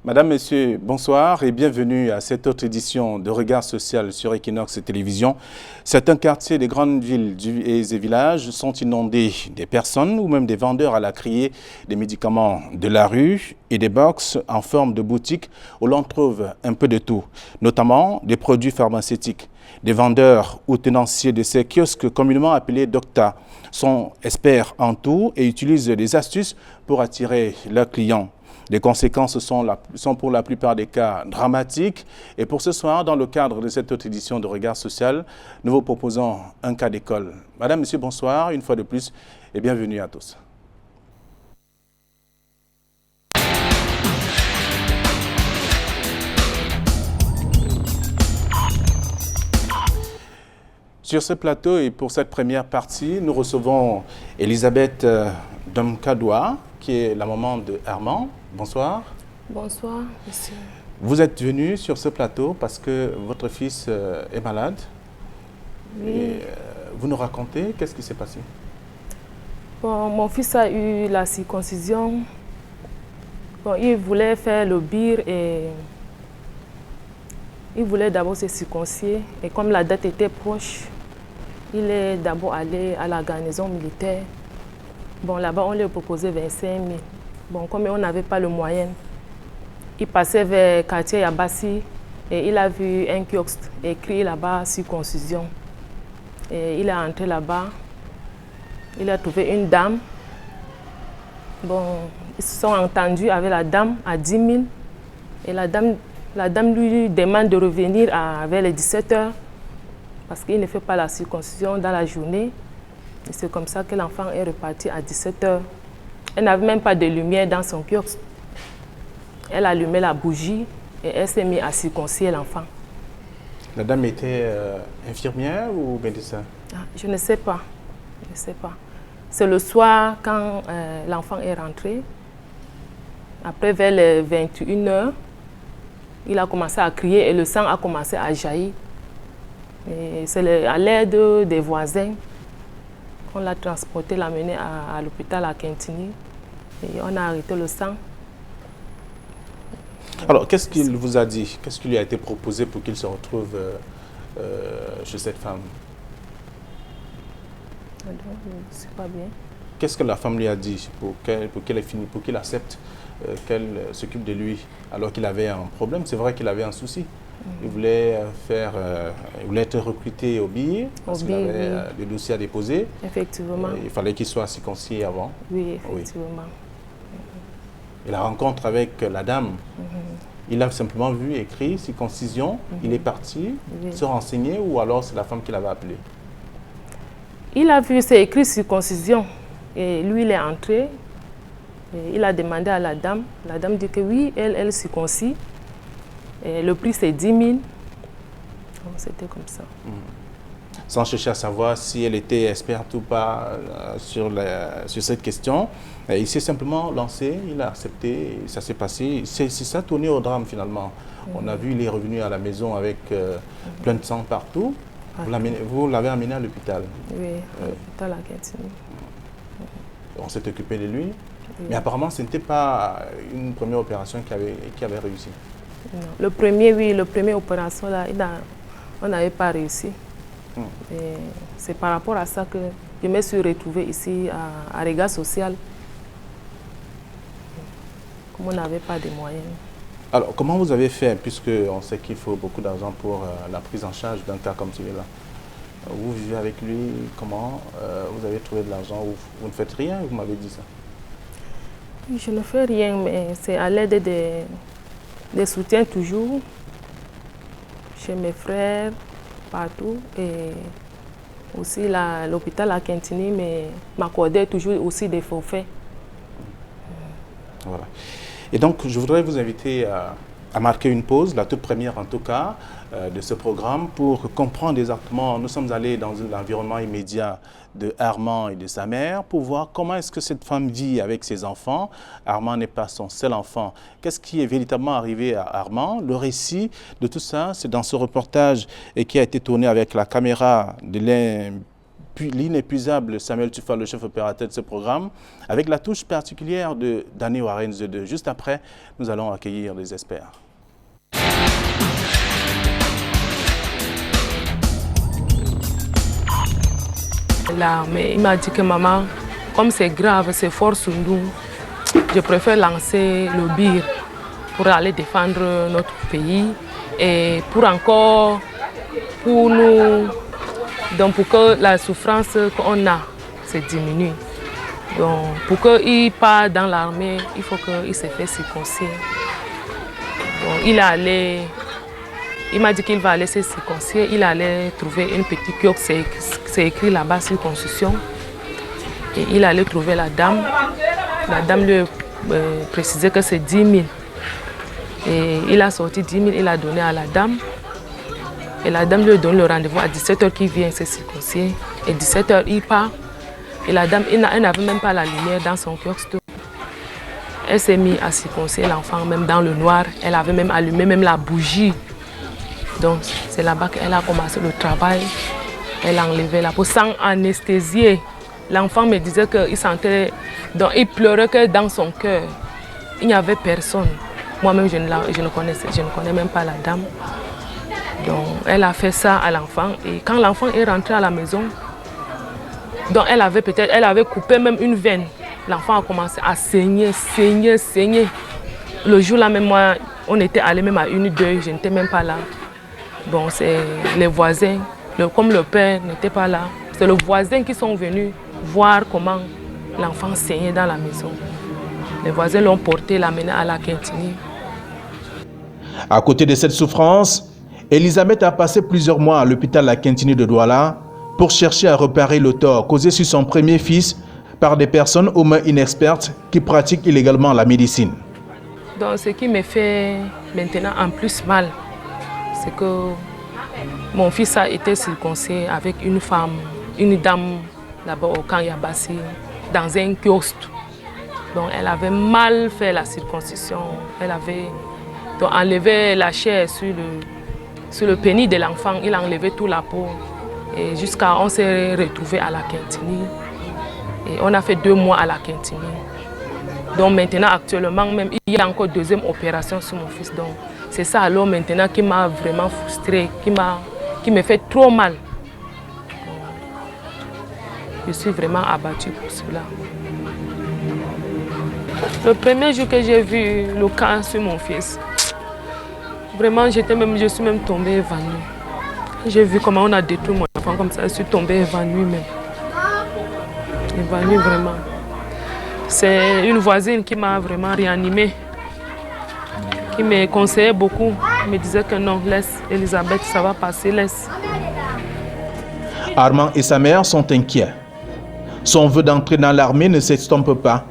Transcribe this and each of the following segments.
Madame, Monsieur, bonsoir et bienvenue à cette autre édition de Regard social sur Equinox Télévision. Certains quartiers des grandes villes et des villages sont inondés des personnes ou même des vendeurs à la criée des médicaments de la rue et des box en forme de boutique où l'on trouve un peu de tout, notamment des produits pharmaceutiques. Des vendeurs ou tenanciers de ces kiosques communément appelés docta sont experts en tout et utilisent des astuces pour attirer leurs clients. Les conséquences sont pour la plupart des cas dramatiques. Et pour ce soir, dans le cadre de cette autre édition de Regard social, nous vous proposons un cas d'école. Madame, Monsieur, bonsoir, une fois de plus, et bienvenue à tous. Sur ce plateau et pour cette première partie, nous recevons Elisabeth Domkadoua, qui est la maman de Armand. Bonsoir. Bonsoir, monsieur. Vous êtes venu sur ce plateau parce que votre fils est malade. Oui. Et, vous nous racontez, qu'est-ce qui s'est passé? Bon, mon fils a eu la circoncision. Bon, il voulait faire le bir et il voulait d'abord se circoncier. Et comme la date était proche, il est d'abord allé à la garnison militaire. Bon, là-bas, on lui a proposé 25 000. Bon, comme on n'avait pas le moyen, il passait vers quartier Yabassi et il a vu un kiosque écrit là-bas circoncision. Et il est entré là-bas, il a trouvé une dame. Bon, ils se sont entendus avec la dame à 10 000. Et la dame lui demande de revenir vers les 17 h parce qu'il ne fait pas la circoncision dans la journée. Et c'est comme ça que l'enfant est reparti à 17 h. Elle n'avait même pas de lumière dans son kiosque. Elle allumait la bougie et elle s'est mise à circoncire l'enfant. La dame était infirmière ou médecin? Je ne sais pas. Je ne sais pas. C'est le soir quand l'enfant est rentré. Après, vers les 21 h, il a commencé à crier et le sang a commencé à jaillir. C'est à l'aide des voisins qu'on l'a transporté, l'a mené à l'hôpital à Quintini. Et on a arrêté le sang. Alors, qu'est-ce qu'il vous a dit? Qu'est-ce qui lui a été proposé pour qu'il se retrouve chez cette femme? Je ne sais pas bien. Qu'est-ce que la femme lui a dit pour qu'il accepte qu'elle s'occupe de lui alors qu'il avait un problème? C'est vrai qu'il avait un souci. Il voulait être recruté au BIR parce qu'il avait des dossiers à déposer. Effectivement. Il fallait qu'il soit circoncis avant. Oui, effectivement. Oui. Et la rencontre avec la dame, il a simplement vu écrit circoncision, il est parti se renseigner ou alors c'est la femme qui l'avait appelé? Il a vu, c'est écrit circoncision. Et lui, il est entré. Et il a demandé à la dame. La dame dit que oui, elle circoncis. Et le prix, c'est 10 000. C'était comme ça. Sans chercher à savoir si elle était experte ou pas sur cette question, il s'est simplement lancé, il a accepté, et ça s'est passé. C'est ça tourné au drame finalement. On a vu, il est revenu à la maison avec plein de sang partout. Vous l'avez amené à l'hôpital? Oui, à l'hôpital à Quintini. On s'est occupé de lui. Mais apparemment, ce n'était pas une première opération qui avait réussi. Non. Le premier, oui, la première opération, là, on n'avait pas réussi. C'est par rapport à ça que je me suis retrouvée ici à Regard social. Comme on n'avait pas de moyens. Alors, comment vous avez fait, puisqu'on sait qu'il faut beaucoup d'argent pour la prise en charge d'un cas comme celui-là? Vous vivez avec lui, comment vous avez trouvé de l'argent? Vous ne faites rien, vous m'avez dit ça? Je ne fais rien, mais c'est à l'aide des soutiens toujours, chez mes frères, partout. Et aussi l'hôpital à Quintini m'accordait toujours aussi des forfaits. Voilà. Et donc, je voudrais vous inviter à marquer une pause, la toute première en tout cas, de ce programme pour comprendre exactement. Nous sommes allés dans l'environnement immédiat de Armand et de sa mère pour voir comment est-ce que cette femme vit avec ses enfants. Armand n'est pas son seul enfant. Qu'est-ce qui est véritablement arrivé à Armand? Le récit de tout ça, c'est dans ce reportage qui a été tourné avec la caméra de l'inépuisable Samuel Tufa, le chef opérateur de ce programme, avec la touche particulière de Danny Warren II. Juste après, nous allons accueillir les experts. Là, mais il m'a dit que maman, comme c'est grave, c'est fort sur nous, je préfère lancer le BIR pour aller défendre notre pays et pour nous, donc pour que la souffrance qu'on a se diminue. Donc pour qu'il parte dans l'armée, il faut qu'il se fasse circoncire. Donc il m'a dit qu'il va aller se circoncire, il allait trouver une petite kiosque, c'est écrit là-bas circoncision. Et il allait trouver la dame. La dame lui précisait que c'est 10 000. Et il a sorti 10 000, il a donné à la dame. Et la dame lui donne le rendez-vous à 17 h qu'il vient se circoncire. Et 17 h il part. Et la dame, elle n'avait même pas la lumière dans son kiosque. Elle s'est mise à circoncire l'enfant, même dans le noir. Elle avait même allumé même la bougie. Donc c'est là-bas qu'elle a commencé le travail. Elle a enlevé la peau sans anesthésier. L'enfant me disait qu'il sentait, donc il pleurait que dans son cœur, il n'y avait personne. Moi-même, je ne connais même pas la dame. Donc elle a fait ça à l'enfant. Et quand l'enfant est rentré à la maison, donc elle avait coupé même une veine. L'enfant a commencé à saigner. Le jour-là même, moi, on était allé même à une deuil, je n'étais même pas là. Bon, c'est les voisins, comme le père n'était pas là, c'est les voisins qui sont venus voir comment l'enfant saignait dans la maison. Les voisins l'ont porté, l'amené à la Quintini. À côté de cette souffrance, Elisabeth a passé plusieurs mois à l'hôpital La Quintini de Douala pour chercher à réparer le tort causé sur son premier fils par des personnes aux mains inexpertes qui pratiquent illégalement la médecine. Donc, ce qui me fait maintenant en plus mal, c'est que mon fils a été circoncis avec une femme, une dame là-bas au camp Yabassi, dans un kiosque. Donc elle avait mal fait la circoncision. Elle avait donc enlevé la chair sur le pénis de l'enfant. Il a enlevé toute la peau. Et jusqu'à on s'est retrouvés à la Quintini. Et on a fait 2 mois à la Quintini. Donc maintenant, actuellement, même, il y a encore 2e opération sur mon fils. Donc c'est ça alors maintenant qui m'a vraiment frustrée, qui me fait trop mal. Je suis vraiment abattue pour cela. Le premier jour que j'ai vu le cas sur mon fils, vraiment je suis même tombée évanouie. J'ai vu comment on a détruit mon enfant comme ça, je suis tombée évanouie même. Évanouie vraiment. C'est une voisine qui m'a vraiment réanimée. Il me conseillait beaucoup, il me disait que non, laisse Elisabeth, ça va passer, laisse. Armand et sa mère sont inquiets. Son vœu d'entrer dans l'armée ne s'estompe pas,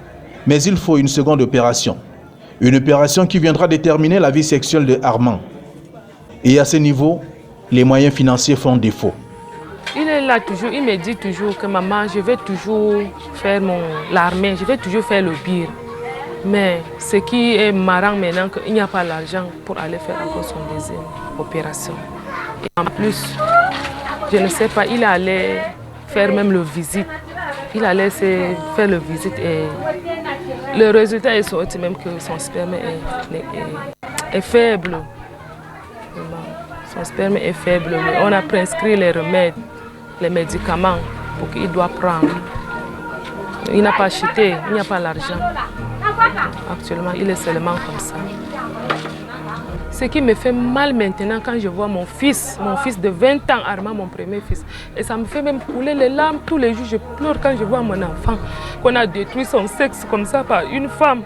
mais il faut une seconde opération. Une opération qui viendra déterminer la vie sexuelle de Armand. Et à ce niveau, les moyens financiers font défaut. Il est là toujours, il me dit toujours que maman, je vais toujours faire l'armée, je vais toujours faire le BIR. Mais ce qui est marrant maintenant, qu'il n'y a pas l'argent pour aller faire encore son 2e opération. Et en plus, je ne sais pas, il allait faire même le visite. Il allait faire le visite et le résultat est sorti même que son sperme est faible. Son sperme est faible. On a prescrit les remèdes, les médicaments pour qu'il doit prendre. Il n'a pas acheté, il n'y a pas l'argent. Actuellement, il est seulement comme ça. Ce qui me fait mal maintenant quand je vois mon fils de 20 ans, Armand, mon premier fils. Et ça me fait même couler les larmes tous les jours. Je pleure quand je vois mon enfant, qu'on a détruit son sexe comme ça par une femme.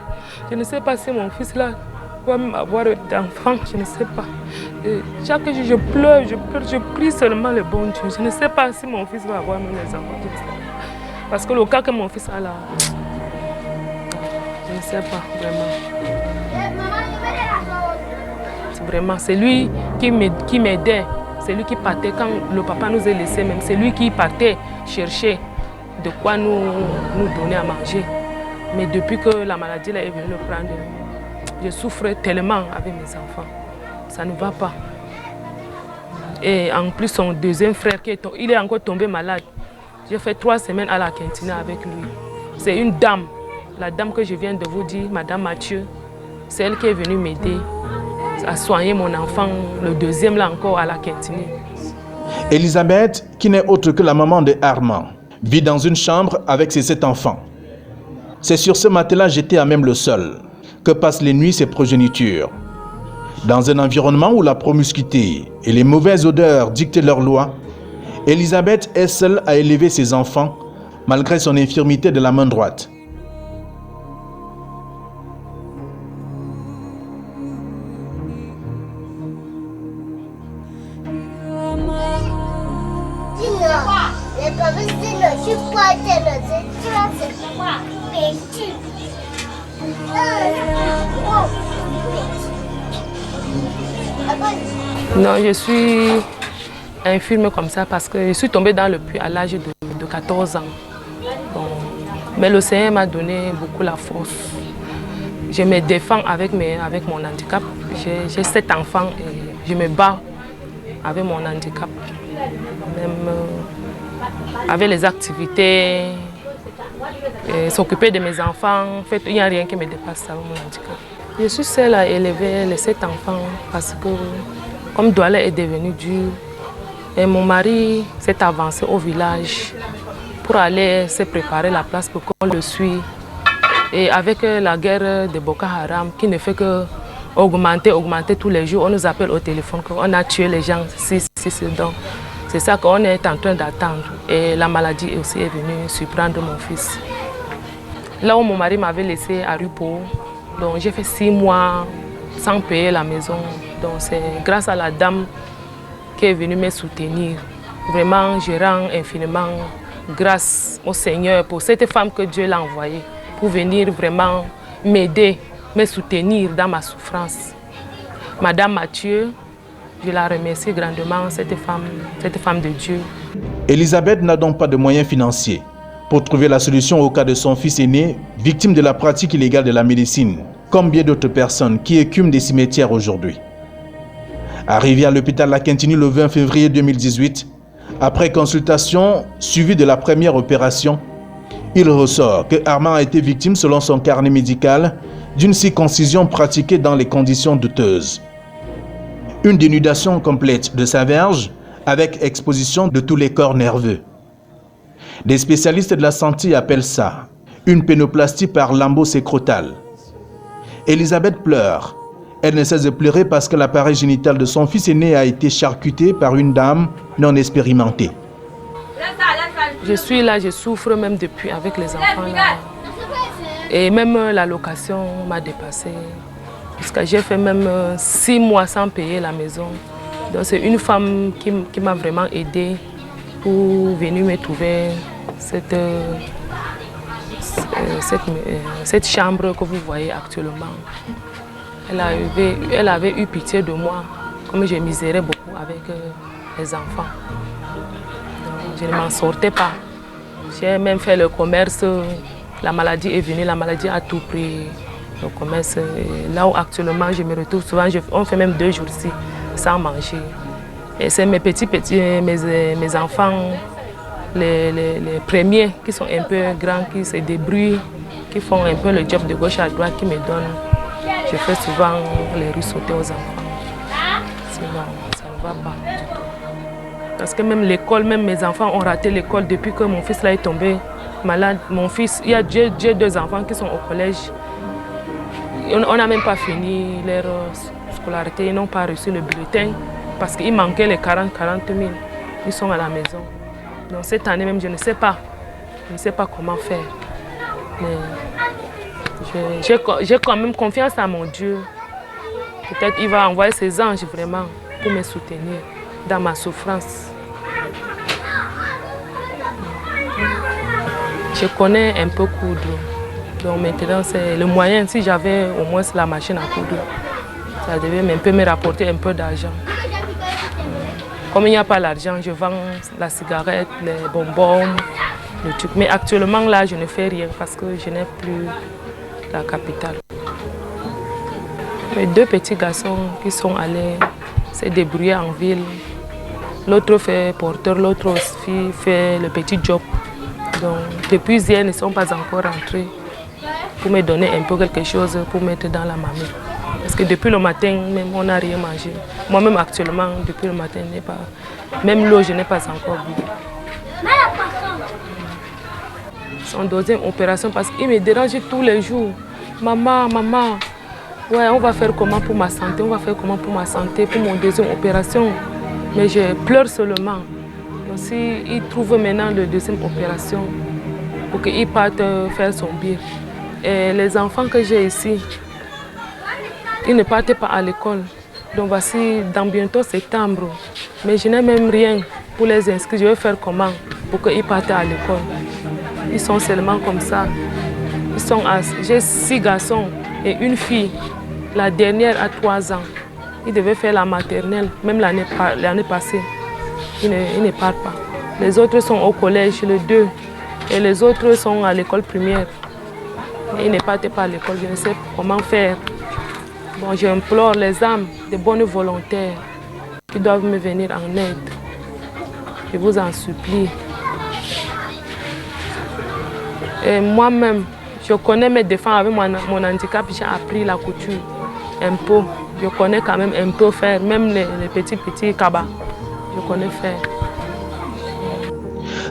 Je ne sais pas si mon fils là va même avoir d'enfant, je ne sais pas. Et chaque jour je pleure, je prie seulement le bon Dieu. Je ne sais pas si mon fils va avoir même des enfants. Parce que le cas que mon fils a là, je ne sais pas vraiment. Vraiment, c'est lui qui m'aidait, c'est lui qui partait quand le papa nous a laissés même, c'est lui qui partait chercher de quoi nous donner à manger. Mais depuis que la maladie là est venue le prendre, je souffre tellement avec mes enfants, ça ne va pas. Et en plus son 2e frère, il est encore tombé malade. J'ai fait 3 semaines à la cantine avec lui. C'est une dame, la dame que je viens de vous dire, Madame Mathieu. C'est elle qui est venue m'aider à soigner mon enfant, le deuxième là encore à la cantine. Elisabeth, qui n'est autre que la maman de Armand, vit dans une chambre avec ses 7 enfants. C'est sur ce matelas jeté à même le sol que passent les nuits ses progénitures. Dans un environnement où la promiscuité et les mauvaises odeurs dictent leurs lois, Elisabeth est seule à élever ses enfants malgré son infirmité de la main droite. Non, je suis infirme comme ça parce que je suis tombée dans le puits à l'âge de 14 ans. Bon, mais le Seigneur m'a donné beaucoup la force. Je me défends avec mon handicap. J'ai 7 enfants et je me bats avec mon handicap. Même avec les activités, s'occuper de mes enfants. En fait, il n'y a rien qui me dépasse avec mon handicap. Je suis seule à élever les 7 enfants parce que comme Douala est devenu dur, et mon mari s'est avancé au village pour aller se préparer la place pour qu'on le suive. Et avec la guerre de Boko Haram qui ne fait que augmenter tous les jours, on nous appelle au téléphone qu'on a tué les gens, donc c'est ça qu'on est en train d'attendre. Et la maladie aussi est venue surprendre mon fils. Là où mon mari m'avait laissé à Rupo, donc j'ai fait 6 mois sans payer la maison. Donc c'est grâce à la dame qui est venue me soutenir. Vraiment, je rends infiniment grâce au Seigneur pour cette femme que Dieu l'a envoyée pour venir vraiment m'aider, me soutenir dans ma souffrance. Madame Mathieu, je la remercie grandement, cette femme de Dieu. Elisabeth n'a donc pas de moyens financiers pour trouver la solution au cas de son fils aîné, victime de la pratique illégale de la médecine, comme bien d'autres personnes qui écument des cimetières aujourd'hui. Arrivé à l'hôpital La Quintini le 20 février 2018, après consultation suivie de la première opération, il ressort que Armand a été victime, selon son carnet médical, d'une circoncision pratiquée dans les conditions douteuses. Une dénudation complète de sa verge avec exposition de tous les corps nerveux. Des spécialistes de la santé appellent ça une pénoplastie par lambeau-sécrotal. Elisabeth pleure. Elle ne cesse de pleurer parce que l'appareil génital de son fils aîné a été charcuté par une dame non expérimentée. Je suis là, je souffre même depuis avec les enfants là. Et même la location m'a dépassée. Parce que j'ai fait même 6 mois sans payer la maison. Donc c'est une femme qui m'a vraiment aidée pour venir me trouver cette chambre que vous voyez actuellement. Elle avait eu pitié de moi, comme je misérais beaucoup avec les enfants. Donc, je ne m'en sortais pas. J'ai même fait le commerce. La maladie est venue, la maladie a tout pris. Le commerce, là où actuellement je me retrouve souvent, on fait même 2 jours ici sans manger. Et c'est mes mes enfants, les premiers qui sont un peu grands, qui se débrouillent, qui font un peu le job de gauche à droite, qui me donnent. Je fais souvent les rues sauter aux enfants. Sinon, ça ne va pas du tout. Parce que même l'école, même mes enfants ont raté l'école depuis que mon fils là est tombé malade. Mon fils, j'ai 2 enfants qui sont au collège. On n'a même pas fini leur scolarité, ils n'ont pas reçu le bulletin parce qu'il manquait les 40 000. Ils sont à la maison. Donc cette année même, je ne sais pas comment faire. Mais j'ai quand même confiance en mon Dieu. Peut-être qu'il va envoyer ses anges vraiment pour me soutenir dans ma souffrance. Je connais un peu coudre. Donc maintenant, c'est le moyen. Si j'avais au moins la machine à coudre, ça devait me rapporter un peu d'argent. Comme il n'y a pas l'argent, je vends la cigarette, les bonbons, le truc. Mais actuellement, là, je ne fais rien parce que je n'ai plus la capitale. Mes 2 petits garçons qui sont allés se débrouiller en ville. L'autre fait porteur, l'autre aussi fait le petit job. Donc, depuis hier, ils ne sont pas encore rentrés pour me donner un peu quelque chose pour mettre dans la mamie. Parce que depuis le matin, même, on n'a rien mangé. Moi-même, actuellement, depuis le matin, même l'eau, je n'ai pas encore bu. C'est une deuxième opération parce qu'il me dérange tous les jours. Maman, maman, ouais, on va faire comment pour ma santé? On va faire comment pour ma santé, pour mon deuxième opération? Mais je pleure seulement. Donc, s'il trouve maintenant la deuxième opération, pour qu'il parte faire son biais. Et les enfants que j'ai ici, ils ne partent pas à l'école. Donc voici, dans bientôt septembre. Mais je n'ai même rien pour les inscrire. Je vais faire comment pour qu'ils partent à l'école? Ils sont seulement comme ça. J'ai 6 garçons et une fille. La dernière a 3 ans. Ils devaient faire la maternelle, même l'année passée. Ils ne partent pas. Les autres sont au collège, les 2. Et les autres sont à l'école primaire. Mais ils ne partent pas à l'école. Je ne sais comment faire. Bon, j'implore les âmes de bonnes volontaires qui doivent me venir en aide. Je vous en supplie. Et moi-même, je connais mes défauts avec mon handicap, j'ai appris la couture un peu. Je connais quand même un peu faire, même les petits cabas, je connais faire.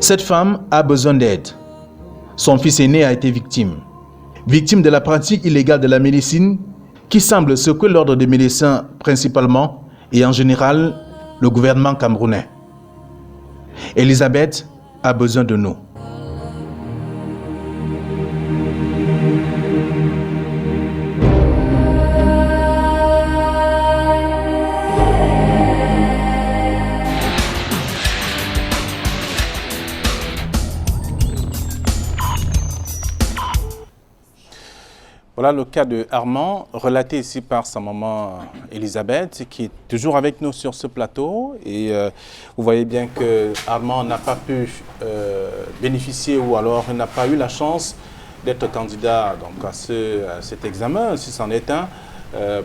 Cette femme a besoin d'aide. Son fils aîné a été victime. Victime de la pratique illégale de la médecine qui semble secouer l'ordre des médecins principalement et en général le gouvernement camerounais. Elisabeth a besoin de nous. Voilà le cas de Armand, relaté ici par sa maman Elisabeth, qui est toujours avec nous sur ce plateau. Et vous voyez bien que Armand n'a pas pu bénéficier ou alors n'a pas eu la chance d'être candidat donc, à cet examen, si c'en est un,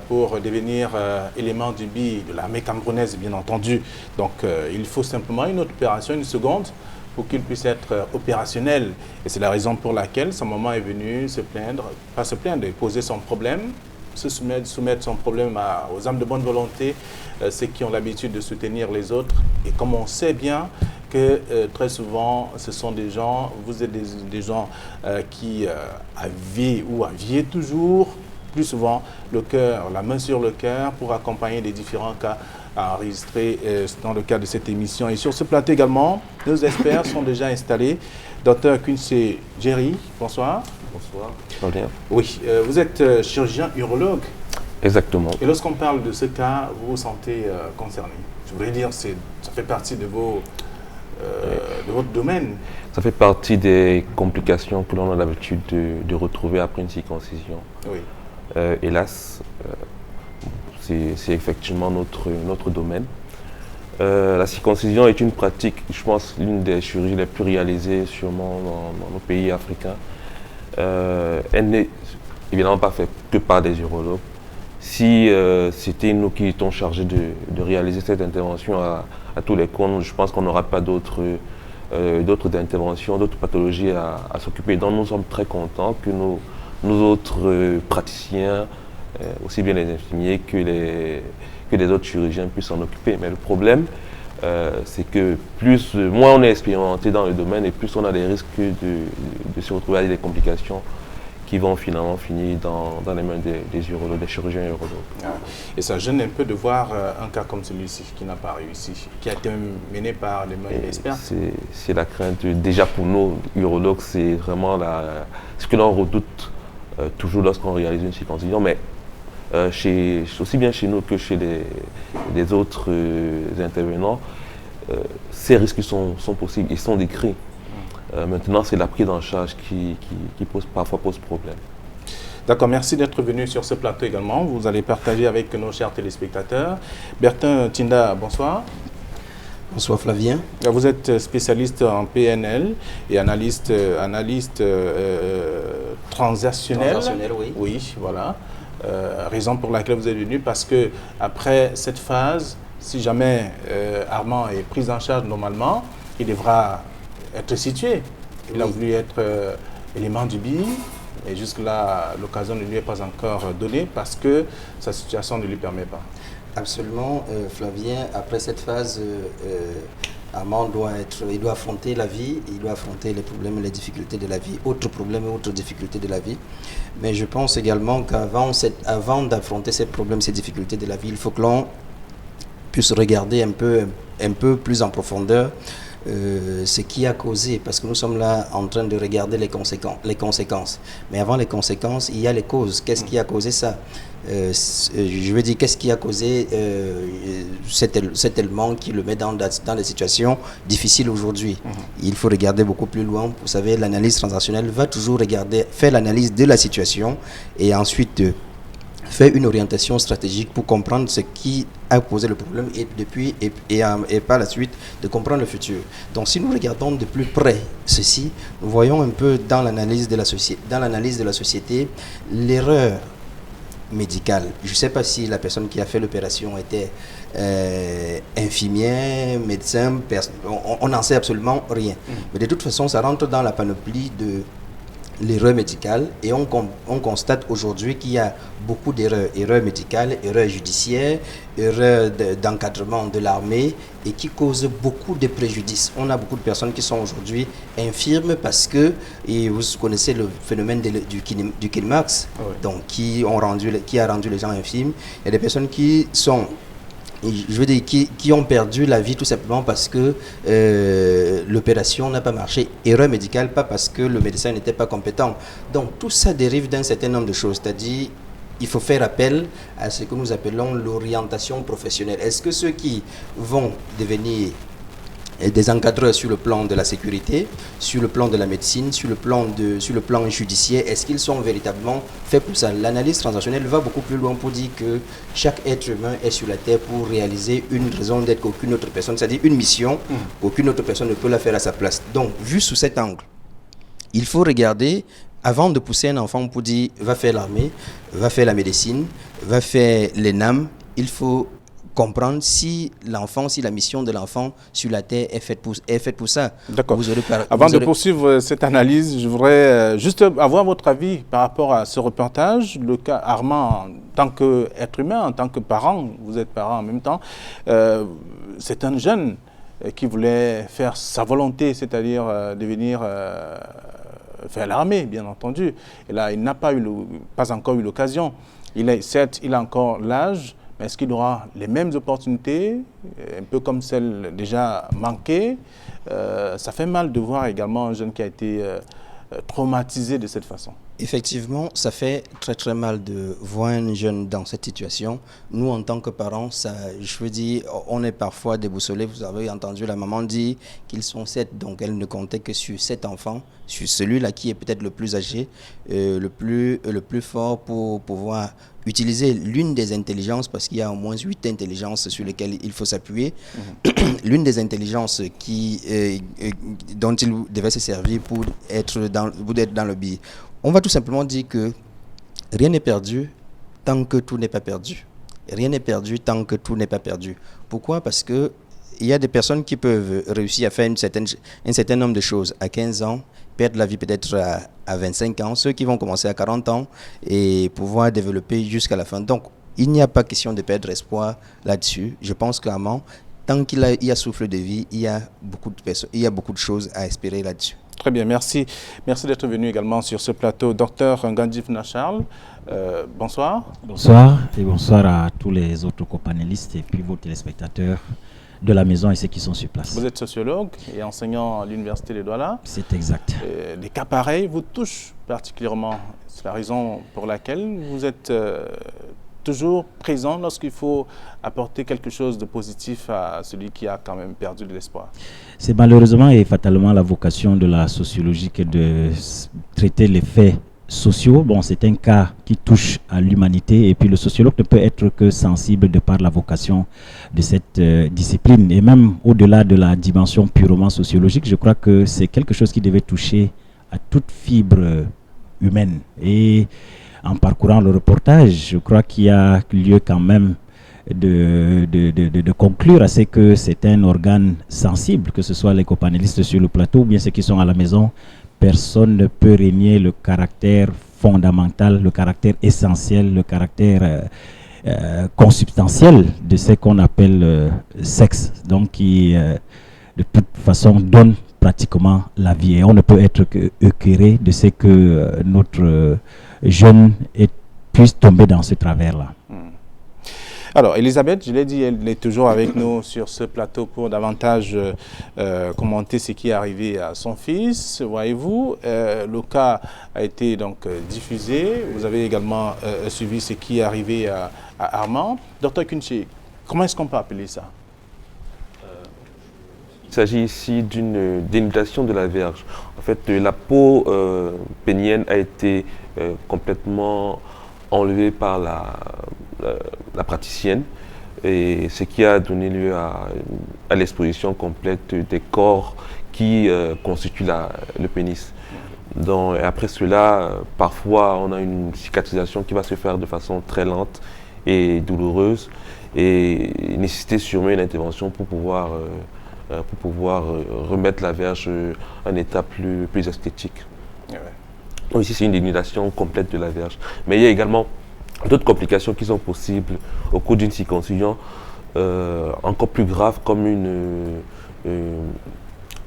pour devenir élément du BI de l'armée camerounaise, bien entendu. Donc il faut simplement une autre opération, une seconde, pour qu'il puisse être opérationnel. Et c'est la raison pour laquelle sa maman est venue se plaindre, pas se plaindre, poser son problème, soumettre son problème aux âmes de bonne volonté, ceux qui ont l'habitude de soutenir les autres. Et comme on sait bien que très souvent, ce sont des gens, vous êtes des gens qui aviez toujours, plus souvent, le cœur, la main sur le cœur pour accompagner les différents cas à enregistrer dans le cadre de cette émission. Et sur ce plateau également, nos experts sont déjà installés. Dr Quincy Jerry, bonsoir. Bonsoir. Ça va bien? Oui, vous êtes chirurgien urologue. Exactement. Et lorsqu'on parle de ce cas, vous vous sentez concerné. Je voudrais dire, ça fait partie de votre domaine. Ça fait partie des complications que l'on a l'habitude de retrouver après une circoncision. Oui. Hélas, c'est effectivement notre domaine. La circoncision est une pratique, je pense, l'une des chirurgies les plus réalisées sûrement dans nos pays africains. Elle n'est évidemment pas faite que par des urologues. Si c'était nous qui étions chargés de réaliser cette intervention à tous les coups, je pense qu'on n'aura pas d'autres interventions, d'autres pathologies à s'occuper. Donc nous sommes très contents que nos autres praticiens, aussi bien les infirmiers que les autres chirurgiens puissent s'en occuper. Mais le problème, c'est que moins on est expérimenté dans le domaine et plus on a des risques de se retrouver avec des complications qui vont finalement finir dans les mains des urologues, des chirurgiens urologues. Et ça gêne un peu de voir un cas comme celui-ci qui n'a pas réussi, qui a été mené par des mains d'experts. C'est la crainte. Déjà pour nous, urologues, c'est vraiment ce que l'on redoute toujours lorsqu'on réalise une circoncision. Mais aussi bien chez nous que chez les autres intervenants, ces risques sont possibles, ils sont décrits. Maintenant, c'est la prise en charge qui parfois pose problème. D'accord, merci d'être venu sur ce plateau également. Vous allez partager avec nos chers téléspectateurs. Bertin Tinda, bonsoir. Bonsoir Flavien. Vous êtes spécialiste en PNL et analyste transactionnel. Transactionnel, oui. Oui, voilà. Raison pour laquelle vous êtes venu, parce que après cette phase, si jamais Armand est pris en charge normalement, il devra être situé Il a voulu être élément du BI, et jusque-là, l'occasion ne lui est pas encore donnée parce que sa situation ne lui permet pas. Absolument, Flavien. Après cette phase, Armand il doit affronter la vie, il doit affronter les problèmes et les difficultés de la vie, autres problèmes et autres difficultés de la vie. Mais je pense également qu'avant d'affronter ces problèmes, ces difficultés de la vie, il faut que l'on puisse regarder un peu plus en profondeur ce qui a causé, parce que nous sommes là en train de regarder les conséquences. Mais avant les conséquences, il y a les causes. Qu'est-ce qui a causé ça? Je veux dire, qu'est-ce qui a causé cet élément qui le met dans des situations difficiles aujourd'hui? Il faut regarder beaucoup plus loin. Vous savez, l'analyse transactionnelle va toujours faire l'analyse de la situation et ensuite faire une orientation stratégique pour comprendre ce qui a posé le problème et par la suite de comprendre le futur. Donc si nous regardons de plus près ceci, nous voyons un peu dans l'analyse de la société l'erreur médicale. Je ne sais pas si la personne qui a fait l'opération était infirmière, médecin, on n'en sait absolument rien. Mais de toute façon, ça rentre dans la panoplie de l'erreur médicale et on constate aujourd'hui qu'il y a beaucoup d'erreurs, erreurs médicales, erreurs judiciaires, erreurs d'encadrement de l'armée et qui causent beaucoup de préjudices. On a beaucoup de personnes qui sont aujourd'hui infirmes parce que, et vous connaissez le phénomène du Kill-Max, donc qui a rendu les gens infirmes. Il y a des personnes qui sont, je veux dire, qui ont perdu la vie tout simplement parce que l'opération n'a pas marché. Erreur médicale, pas parce que le médecin n'était pas compétent. Donc tout ça dérive d'un certain nombre de choses. C'est-à-dire, il faut faire appel à ce que nous appelons l'orientation professionnelle. Est-ce que ceux qui vont devenir des encadreurs sur le plan de la sécurité, sur le plan de la médecine, sur le plan judiciaire, est-ce qu'ils sont véritablement faits pour ça? L'analyse transactionnelle va beaucoup plus loin pour dire que chaque être humain est sur la terre pour réaliser une raison d'être qu'aucune autre personne, c'est-à-dire une mission qu'aucune autre personne ne peut la faire à sa place. Donc, vu sous cet angle, il faut regarder, avant de pousser un enfant pour dire va faire l'armée, va faire la médecine, va faire l'ENAM, il faut comprendre si la mission de l'enfant sur la terre est faite pour ça. D'accord. Avant de poursuivre cette analyse, je voudrais juste avoir votre avis par rapport à ce reportage. Le cas Armand, en tant qu'être humain, en tant que parent, vous êtes parent en même temps, c'est un jeune qui voulait faire sa volonté, c'est-à-dire devenir faire l'armée, bien entendu. Et là, il n'a pas encore eu l'occasion. Certes, il a encore l'âge, mais est-ce qu'il aura les mêmes opportunités, un peu comme celles déjà manquées? Ça fait mal de voir également un jeune qui a été traumatisé de cette façon. Effectivement, ça fait très très mal de voir un jeune dans cette situation. Nous, en tant que parents, je veux dire, on est parfois déboussolés. Vous avez entendu la maman dire qu'ils sont 7, donc elle ne comptait que sur 7 enfants, sur celui-là qui est peut-être le plus âgé, le plus fort pour pouvoir utiliser l'une des intelligences, parce qu'il y a au moins 8 intelligences sur lesquelles il faut s'appuyer. L'une des intelligences dont il devait se servir pour être dans le BI. On va tout simplement dire que rien n'est perdu tant que tout n'est pas perdu. Rien n'est perdu tant que tout n'est pas perdu. Pourquoi? Parce que il y a des personnes qui peuvent réussir à faire un certain nombre de choses à 15 ans, perdre la vie peut-être à 25 ans, ceux qui vont commencer à 40 ans et pouvoir développer jusqu'à la fin. Donc, il n'y a pas question de perdre espoir là-dessus. Je pense clairement, tant qu'il y a souffle de vie, il y a beaucoup de choses à espérer là-dessus. Très bien, merci. Merci d'être venu également sur ce plateau. Docteur Ngandji Charles, bonsoir. Bonsoir et bonsoir à tous les autres copanélistes et puis vos téléspectateurs de la maison et ceux qui sont sur place. Vous êtes sociologue et enseignant à l'Université de Douala. C'est exact. Des cas pareils vous touchent particulièrement. C'est la raison pour laquelle vous êtes toujours présent lorsqu'il faut apporter quelque chose de positif à celui qui a quand même perdu de l'espoir. C'est malheureusement et fatalement la vocation de la sociologie que de traiter les faits sociaux. Bon, c'est un cas qui touche à l'humanité et puis le sociologue ne peut être que sensible de par la vocation de cette discipline. Et même au-delà de la dimension purement sociologique, je crois que c'est quelque chose qui devait toucher à toute fibre humaine. Et en parcourant le reportage, je crois qu'il y a lieu quand même de conclure à ce que c'est un organe sensible, que ce soit les copanélistes sur le plateau ou bien ceux qui sont à la maison. Personne ne peut renier le caractère fondamental, le caractère essentiel, le caractère consubstantiel de ce qu'on appelle sexe, donc qui de toute façon donne pratiquement la vie. Et on ne peut être que écœuré de ce que notre jeune puisse tomber dans ce travers-là. Alors, Elisabeth, je l'ai dit, elle est toujours avec nous sur ce plateau pour davantage commenter ce qui est arrivé à son fils. Voyez-vous, le cas a été donc diffusé. Vous avez également suivi ce qui est arrivé à Armand. Dr Kunche, comment est-ce qu'on peut appeler ça? Il s'agit ici d'une dénudation de la verge. En fait, la peau pénienne a été complètement enlevée par la praticienne, et ce qui a donné lieu à l'exposition complète des corps qui constituent le pénis. Donc, après cela, parfois on a une cicatrisation qui va se faire de façon très lente et douloureuse, et nécessiter sûrement une intervention pour pouvoir remettre la verge à un état plus esthétique. Ouais. Donc ici, c'est une dénudation complète de la verge. Mais il y a également d'autres complications qui sont possibles au cours d'une circoncision encore plus grave, comme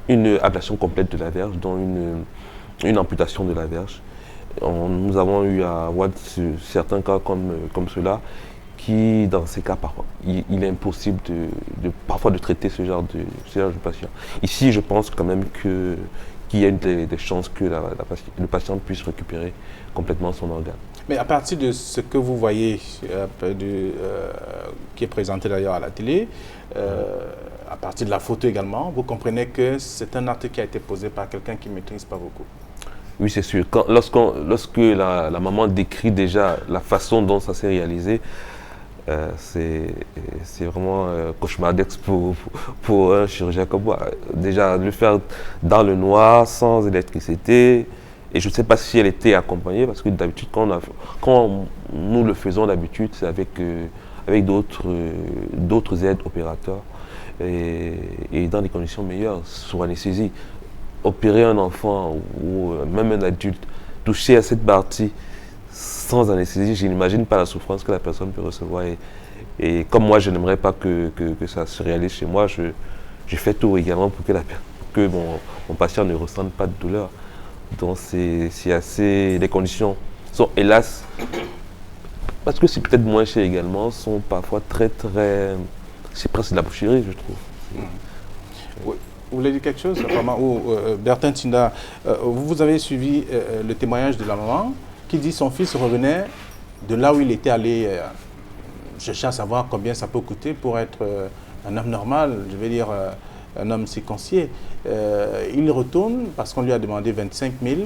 une ablation complète de la verge, dont une amputation de la verge. Nous avons eu à voir certains cas comme cela, qui, dans ces cas, parfois, il est impossible parfois de traiter ce genre de patient. Ici, je pense quand même qu'il y a des chances que le patient puisse récupérer complètement son organe. Mais à partir de ce que vous voyez, qui est présenté d'ailleurs à la télé, à partir de la photo également, vous comprenez que c'est un acte qui a été posé par quelqu'un qui ne maîtrise pas beaucoup. Oui, c'est sûr. Lorsque la maman décrit déjà la façon dont ça s'est réalisé, c'est vraiment cauchemardesque pour un chirurgien comme moi. Déjà, le faire dans le noir, sans électricité, et je ne sais pas si elle était accompagnée, parce que d'habitude, quand nous le faisons d'habitude, c'est avec d'autres aides opérateurs, et dans des conditions meilleures, sous anesthésie. Opérer un enfant ou même un adulte, toucher à cette partie sans anesthésie, je n'imagine pas la souffrance que la personne peut recevoir. Et comme moi, je n'aimerais pas que ça se réalise chez moi, je fais tout également pour que mon patient ne ressente pas de douleur. Donc c'est assez... Les conditions sont, hélas, parce que c'est peut-être moins cher également, sont parfois très... C'est presque de la boucherie, je trouve. Oui. Vous voulez dire quelque chose, Bertin Tinda, vous avez suivi le témoignage de la maman qui dit que son fils revenait de là où il était allé chercher à savoir combien ça peut coûter pour être un homme normal, je veux dire un homme circoncis. Il retourne parce qu'on lui a demandé 25 000,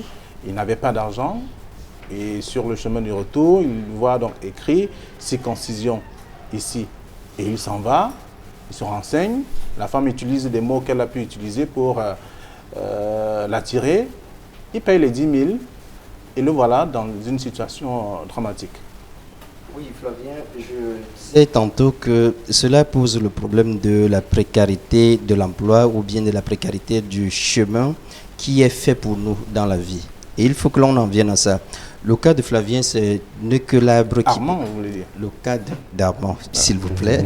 il n'avait pas d'argent, et sur le chemin du retour, il voit donc écrit circoncision ici, et il s'en va. Il se renseigne, la femme utilise des mots qu'elle a pu utiliser pour l'attirer. Il paye les 10 000 et le voilà dans une situation dramatique. Oui, Flavien, je disais tantôt que cela pose le problème de la précarité de l'emploi ou bien de la précarité du chemin qui est fait pour nous dans la vie. Et il faut que l'on en vienne à ça. Le cas de Flavien, c'est ne que l'arbre qui... Armand, vous voulez dire? Le cas d'Armand, s'il vous plaît.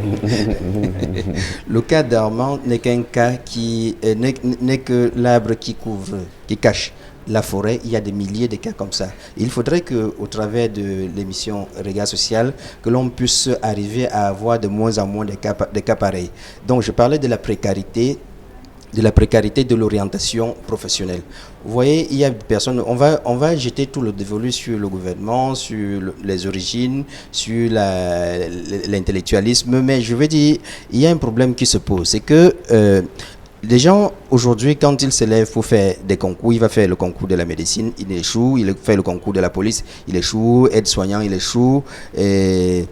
Le cas d'Armand n'est qu'un cas qui... n'est que l'arbre qui couvre, qui cache la forêt. Il y a des milliers de cas comme ça. Il faudrait qu'au travers de l'émission Regard Social, que l'on puisse arriver à avoir de moins en moins de cas pareils. Donc, je parlais de la précarité de l'orientation professionnelle. Vous voyez, il y a des personnes, on va jeter tout le dévolu sur le gouvernement, sur les origines, sur l'intellectualisme, mais je veux dire, il y a un problème qui se pose, c'est que les gens, aujourd'hui, quand ils se lèvent pour faire des concours, il va faire le concours de la médecine, il échoue, il fait le concours de la police, il échoue, aide-soignant, il échoue, et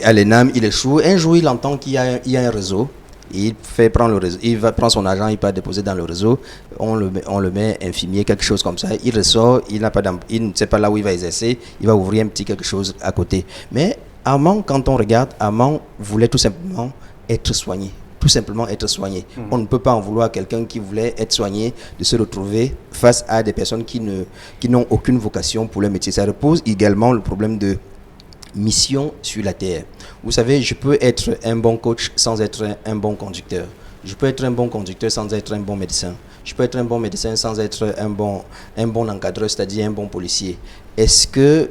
à l'ENAM, il échoue. Un jour, il entend qu'il y a un réseau. Il prend le réseau, il va prendre son argent, il va déposer dans le réseau, on le met infirmier, quelque chose comme ça. Il ressort, il ne sait pas là où il va exercer, il va ouvrir un petit quelque chose à côté. Mais Armand, quand on regarde, Armand voulait tout simplement être soigné. Tout simplement être soigné. On ne peut pas en vouloir à quelqu'un qui voulait être soigné de se retrouver face à des personnes qui n'ont aucune vocation pour le métier. Ça repose également le problème de mission sur la terre. Vous savez, je peux être un bon coach sans être un bon conducteur. Je peux être un bon conducteur sans être un bon médecin. Je peux être un bon médecin sans être un bon encadreur, c'est-à-dire un bon policier. Est-ce que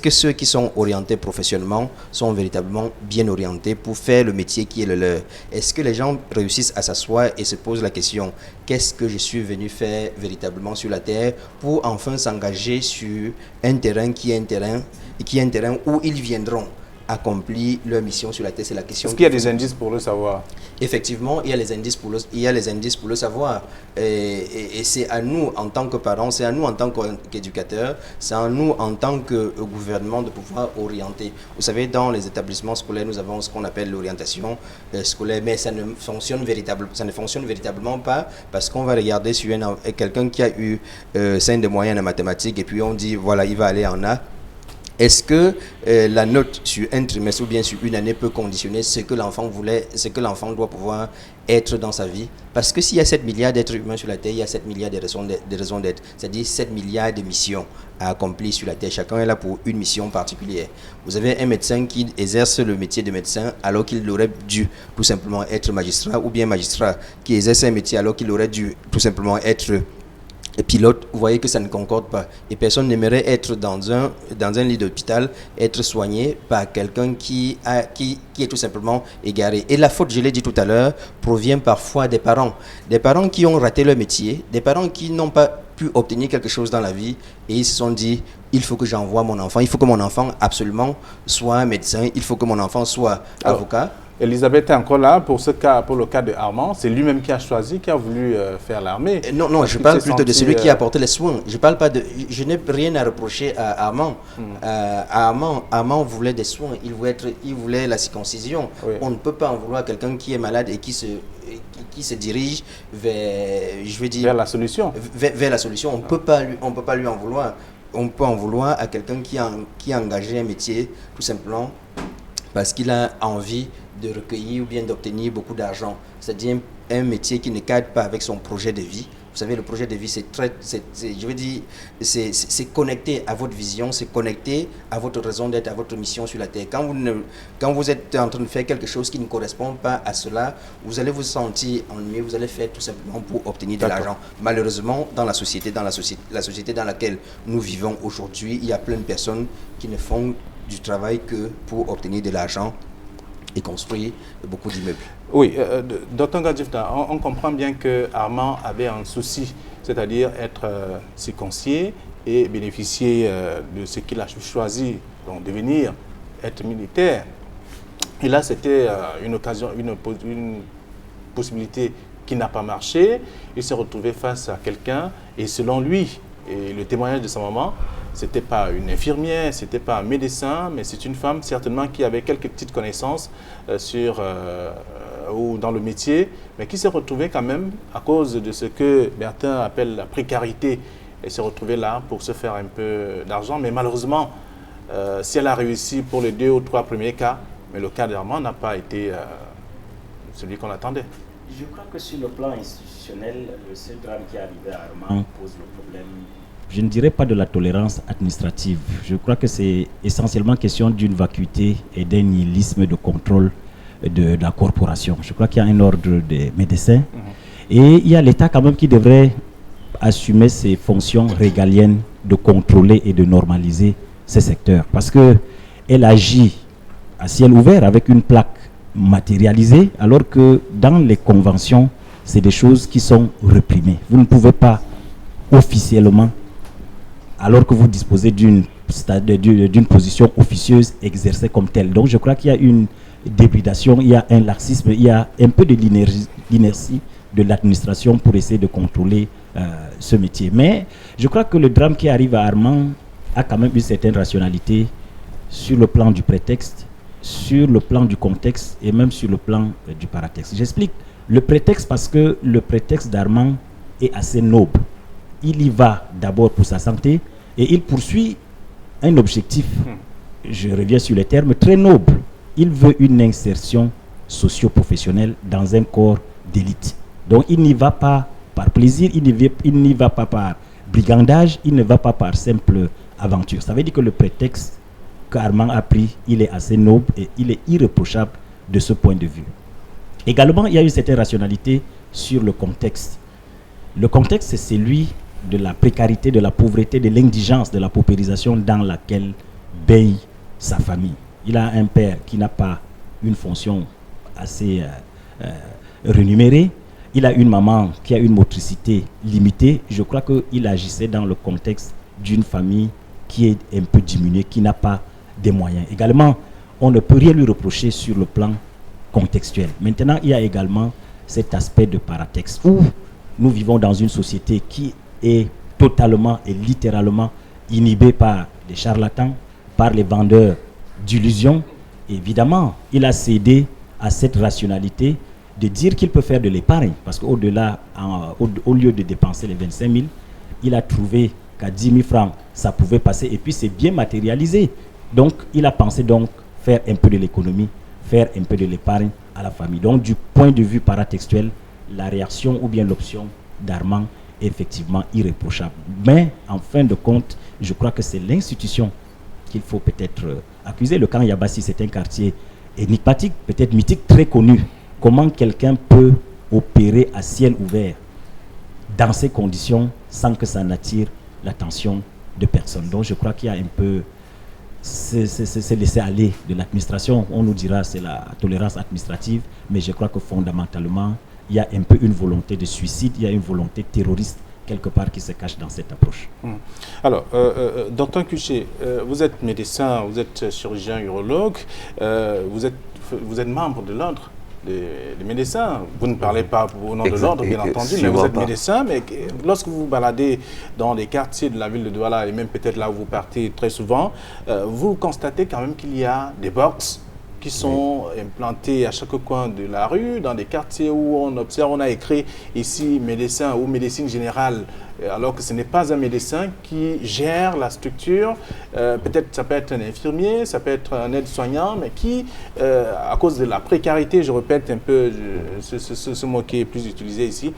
ceux qui sont orientés professionnellement sont véritablement bien orientés pour faire le métier qui est le leur? Est-ce que les gens réussissent à s'asseoir et se posent la question, qu'est-ce que je suis venu faire véritablement sur la terre, pour enfin s'engager sur un terrain qui est un terrain où ils viendront accomplir leur mission sur la terre? C'est la question. Est-ce qu'il y a des indices pour le savoir? Effectivement, il y a les indices pour le savoir. Et c'est à nous, en tant que parents, c'est à nous, en tant qu'éducateurs, c'est à nous, en tant que gouvernement, de pouvoir orienter. Vous savez, dans les établissements scolaires, nous avons ce qu'on appelle l'orientation scolaire, mais ça ne fonctionne véritablement pas, parce qu'on va regarder sur quelqu'un qui a eu 5 de moyenne en mathématiques, et puis on dit, voilà, il va aller en A. Est-ce que la note sur un trimestre ou bien sur une année peut conditionner ce que l'enfant doit pouvoir être dans sa vie? Parce que s'il y a 7 milliards d'êtres humains sur la Terre, il y a 7 milliards de raisons d'être, c'est-à-dire 7 milliards de missions à accomplir sur la Terre. Chacun est là pour une mission particulière. Vous avez un médecin qui exerce le métier de médecin alors qu'il aurait dû tout simplement être magistrat, ou bien magistrat qui exerce un métier alors qu'il aurait dû tout simplement être pilote. Vous voyez que ça ne concorde pas. Et personne n'aimerait être dans un lit d'hôpital, être soigné par quelqu'un qui est tout simplement égaré. Et la faute, je l'ai dit tout à l'heure, provient parfois des parents. Des parents qui ont raté leur métier, des parents qui n'ont pas pu obtenir quelque chose dans la vie, et ils se sont dit, il faut que j'envoie mon enfant, il faut que mon enfant absolument soit médecin, il faut que mon enfant soit avocat. Elisabeth est encore là pour le cas de Armand. C'est lui-même qui a choisi, qui a voulu faire l'armée. Non, je parle plutôt de celui qui a apporté les soins. Je n'ai rien à reprocher à Armand. Armand voulait des soins, il voulait la circoncision. Oui. On ne peut pas en vouloir à quelqu'un qui est malade et qui se dirige vers la solution. Vers la solution. On peut pas lui en vouloir. On peut en vouloir à quelqu'un qui a engagé un métier tout simplement parce qu'il a envie de recueillir ou bien d'obtenir beaucoup d'argent. C'est-à-dire un métier qui ne cadre pas avec son projet de vie. Vous savez, le projet de vie, c'est connecté à votre vision, c'est connecté à votre raison d'être, à votre mission sur la Terre. Quand vous êtes en train de faire quelque chose qui ne correspond pas à cela, vous allez vous sentir ennuyé, vous allez faire tout simplement pour obtenir de l'argent. Malheureusement, dans la société dans laquelle nous vivons aujourd'hui, il y a plein de personnes qui ne font du travail que pour obtenir de l'argent et construire beaucoup d'immeubles. Oui, Dr Gadjifta, on comprend bien que Armand avait un souci, c'est-à-dire être circoncié et bénéficier de ce qu'il a choisi, donc devenir, être militaire. Et là, c'était une occasion, une possibilité qui n'a pas marché. Il s'est retrouvé face à quelqu'un et selon lui, et le témoignage de sa maman, c'était pas une infirmière, c'était pas un médecin, mais c'est une femme certainement qui avait quelques petites connaissances ou dans le métier, mais qui s'est retrouvée quand même à cause de ce que Bertin appelle la précarité. Elle s'est retrouvée là pour se faire un peu d'argent, mais malheureusement, si elle a réussi pour les 2 ou 3 premiers cas, mais le cas d'Armand n'a pas été celui qu'on attendait. Je crois que sur le plan institutionnel, le seul drame qui est arrivé à Armand pose le problème. Je ne dirais pas de la tolérance administrative. Je crois que c'est essentiellement question d'une vacuité et d'un nihilisme de contrôle de la corporation. Je crois qu'il y a un ordre des médecins et il y a l'État quand même qui devrait assumer ses fonctions régaliennes de contrôler et de normaliser ces secteurs. Parce qu'elle agit à ciel ouvert avec une plaque matérialisée, alors que dans les conventions, c'est des choses qui sont réprimées. Vous ne pouvez pas officiellement, alors que vous disposez d'une position officieuse, exercer comme telle. Donc je crois qu'il y a une débridation, il y a un laxisme, il y a un peu de l'inertie de l'administration pour essayer de contrôler ce métier. Mais je crois que le drame qui arrive à Armand a quand même une certaine rationalité sur le plan du prétexte, sur le plan du contexte et même sur le plan du paratexte. J'explique le prétexte parce que le prétexte d'Armand est assez noble. Il y va d'abord pour sa santé et il poursuit un objectif je reviens sur les termes, très noble. Il veut une insertion socio-professionnelle dans un corps d'élite. Donc il n'y va pas par plaisir, il n'y va pas par brigandage, il ne va pas par simple aventure. Ça veut dire que le prétexte qu'Armand a pris, il est assez noble et il est irréprochable de ce point de vue. Également, il y a une certaine rationalité sur le contexte. Le contexte, c'est celui de la précarité, de la pauvreté, de l'indigence, de la paupérisation dans laquelle baigne sa famille. Il a un père qui n'a pas une fonction assez rémunérée. Il a une maman qui a une motricité limitée. Je crois qu'il agissait dans le contexte d'une famille qui est un peu diminuée, qui n'a pas des moyens. Également, on ne peut rien lui reprocher sur le plan contextuel. Maintenant, il y a également cet aspect de paratexte où nous vivons dans une société qui est totalement et littéralement inhibée par les charlatans, par les vendeurs d'illusions. Évidemment, il a cédé à cette rationalité de dire qu'il peut faire de l'épargne, parce qu'au-delà, au lieu de dépenser les 25 000, il a trouvé qu'à 10 000 francs, ça pouvait passer, et puis c'est bien matérialisé. Donc, il a pensé donc faire un peu de l'économie, faire un peu de l'épargne à la famille. Donc, du point de vue paratextuel, la réaction ou bien l'option d'Armand est effectivement irréprochable. Mais, en fin de compte, je crois que c'est l'institution qu'il faut peut-être accuser. Le camp Yabassi, c'est un quartier énigmatique, peut-être mythique, très connu. Comment quelqu'un peut opérer à ciel ouvert dans ces conditions sans que ça n'attire l'attention de personne? Donc, je crois qu'il y a un peu... C'est laisser aller de l'administration. On nous dira c'est la tolérance administrative, mais je crois que fondamentalement, il y a un peu une volonté de suicide, il y a une volonté terroriste quelque part qui se cache dans cette approche. Alors, Dr Cuchet, vous êtes médecin, vous êtes chirurgien urologue, vous êtes membre de l'ordre des médecins. Vous ne parlez pas au nom de l'ordre, bien entendu, mais vous êtes médecin. Mais lorsque vous vous baladez dans les quartiers de la ville de Douala, et même peut-être là où vous partez très souvent, vous constatez quand même qu'il y a des box qui sont implantés à chaque coin de la rue, dans des quartiers où on observe, on a écrit ici médecin ou médecine générale, alors que ce n'est pas un médecin qui gère la structure. Peut-être ça peut être un infirmier, ça peut être un aide-soignant, mais qui, à cause de la précarité, je répète un peu ce mot qui est plus utilisé ici,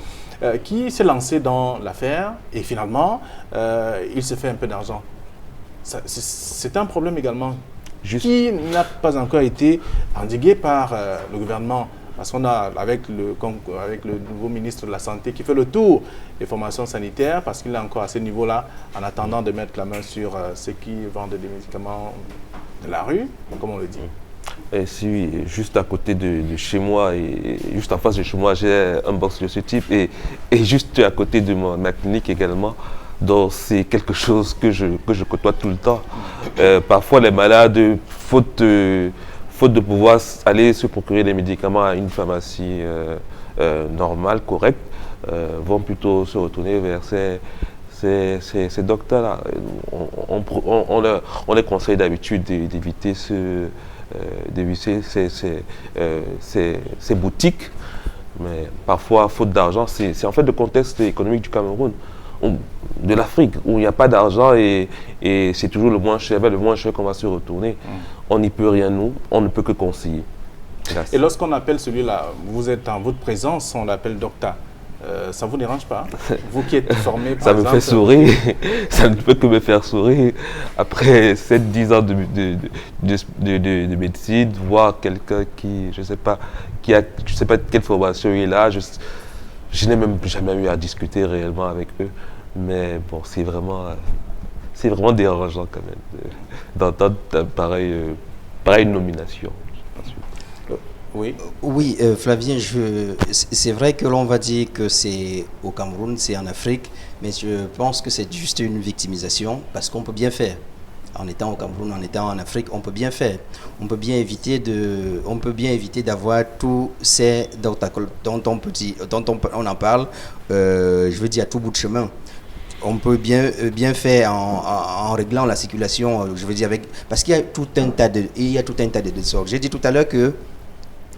qui s'est lancé dans l'affaire et finalement, il se fait un peu d'argent. C'est un problème également qui n'a pas encore été endigué par le gouvernement. Parce qu'on a, avec le nouveau ministre de la Santé qui fait le tour des formations sanitaires, parce qu'il est encore à ce niveau-là, en attendant de mettre la main sur ceux qui vendent des médicaments de la rue, comme on le dit. Et si, juste à côté de chez moi, et juste en face de chez moi, j'ai un box de ce type, et juste à côté de ma clinique également. Donc c'est quelque chose que je côtoie tout le temps. Parfois les malades, faute de pouvoir aller se procurer des médicaments à une pharmacie normale, correcte, vont plutôt se retourner vers ces docteurs-là. On les conseille d'habitude d'éviter ces boutiques, mais parfois, faute d'argent, c'est en fait le contexte économique du Cameroun, de l'Afrique, où il n'y a pas d'argent et c'est toujours le moins cher qu'on va se retourner. On n'y peut rien, nous, on ne peut que conseiller. Et lorsqu'on appelle celui-là, vous êtes en votre présence, on l'appelle docteur. Ça ne vous dérange pas? Vous qui êtes formé, par exemple... Ça me fait sourire, ça ne peut que me faire sourire. Après 7-10 ans de médecine, voir quelqu'un qui, je ne sais pas quelle formation il a, je n'ai même jamais eu à discuter réellement avec eux. Mais bon, c'est vraiment dérangeant quand même d'entendre pareille nomination. Oui, Flavien, c'est vrai que l'on va dire que c'est au Cameroun, c'est en Afrique, mais je pense que c'est juste une victimisation parce qu'on peut bien faire. En étant au Cameroun, en étant en Afrique, on peut bien faire. On peut bien éviter d'avoir tous ces dont on en parle, je veux dire à tout bout de chemin. On peut bien faire en réglant la circulation, je veux dire parce qu'il y a tout un tas de désordres. J'ai dit tout à l'heure que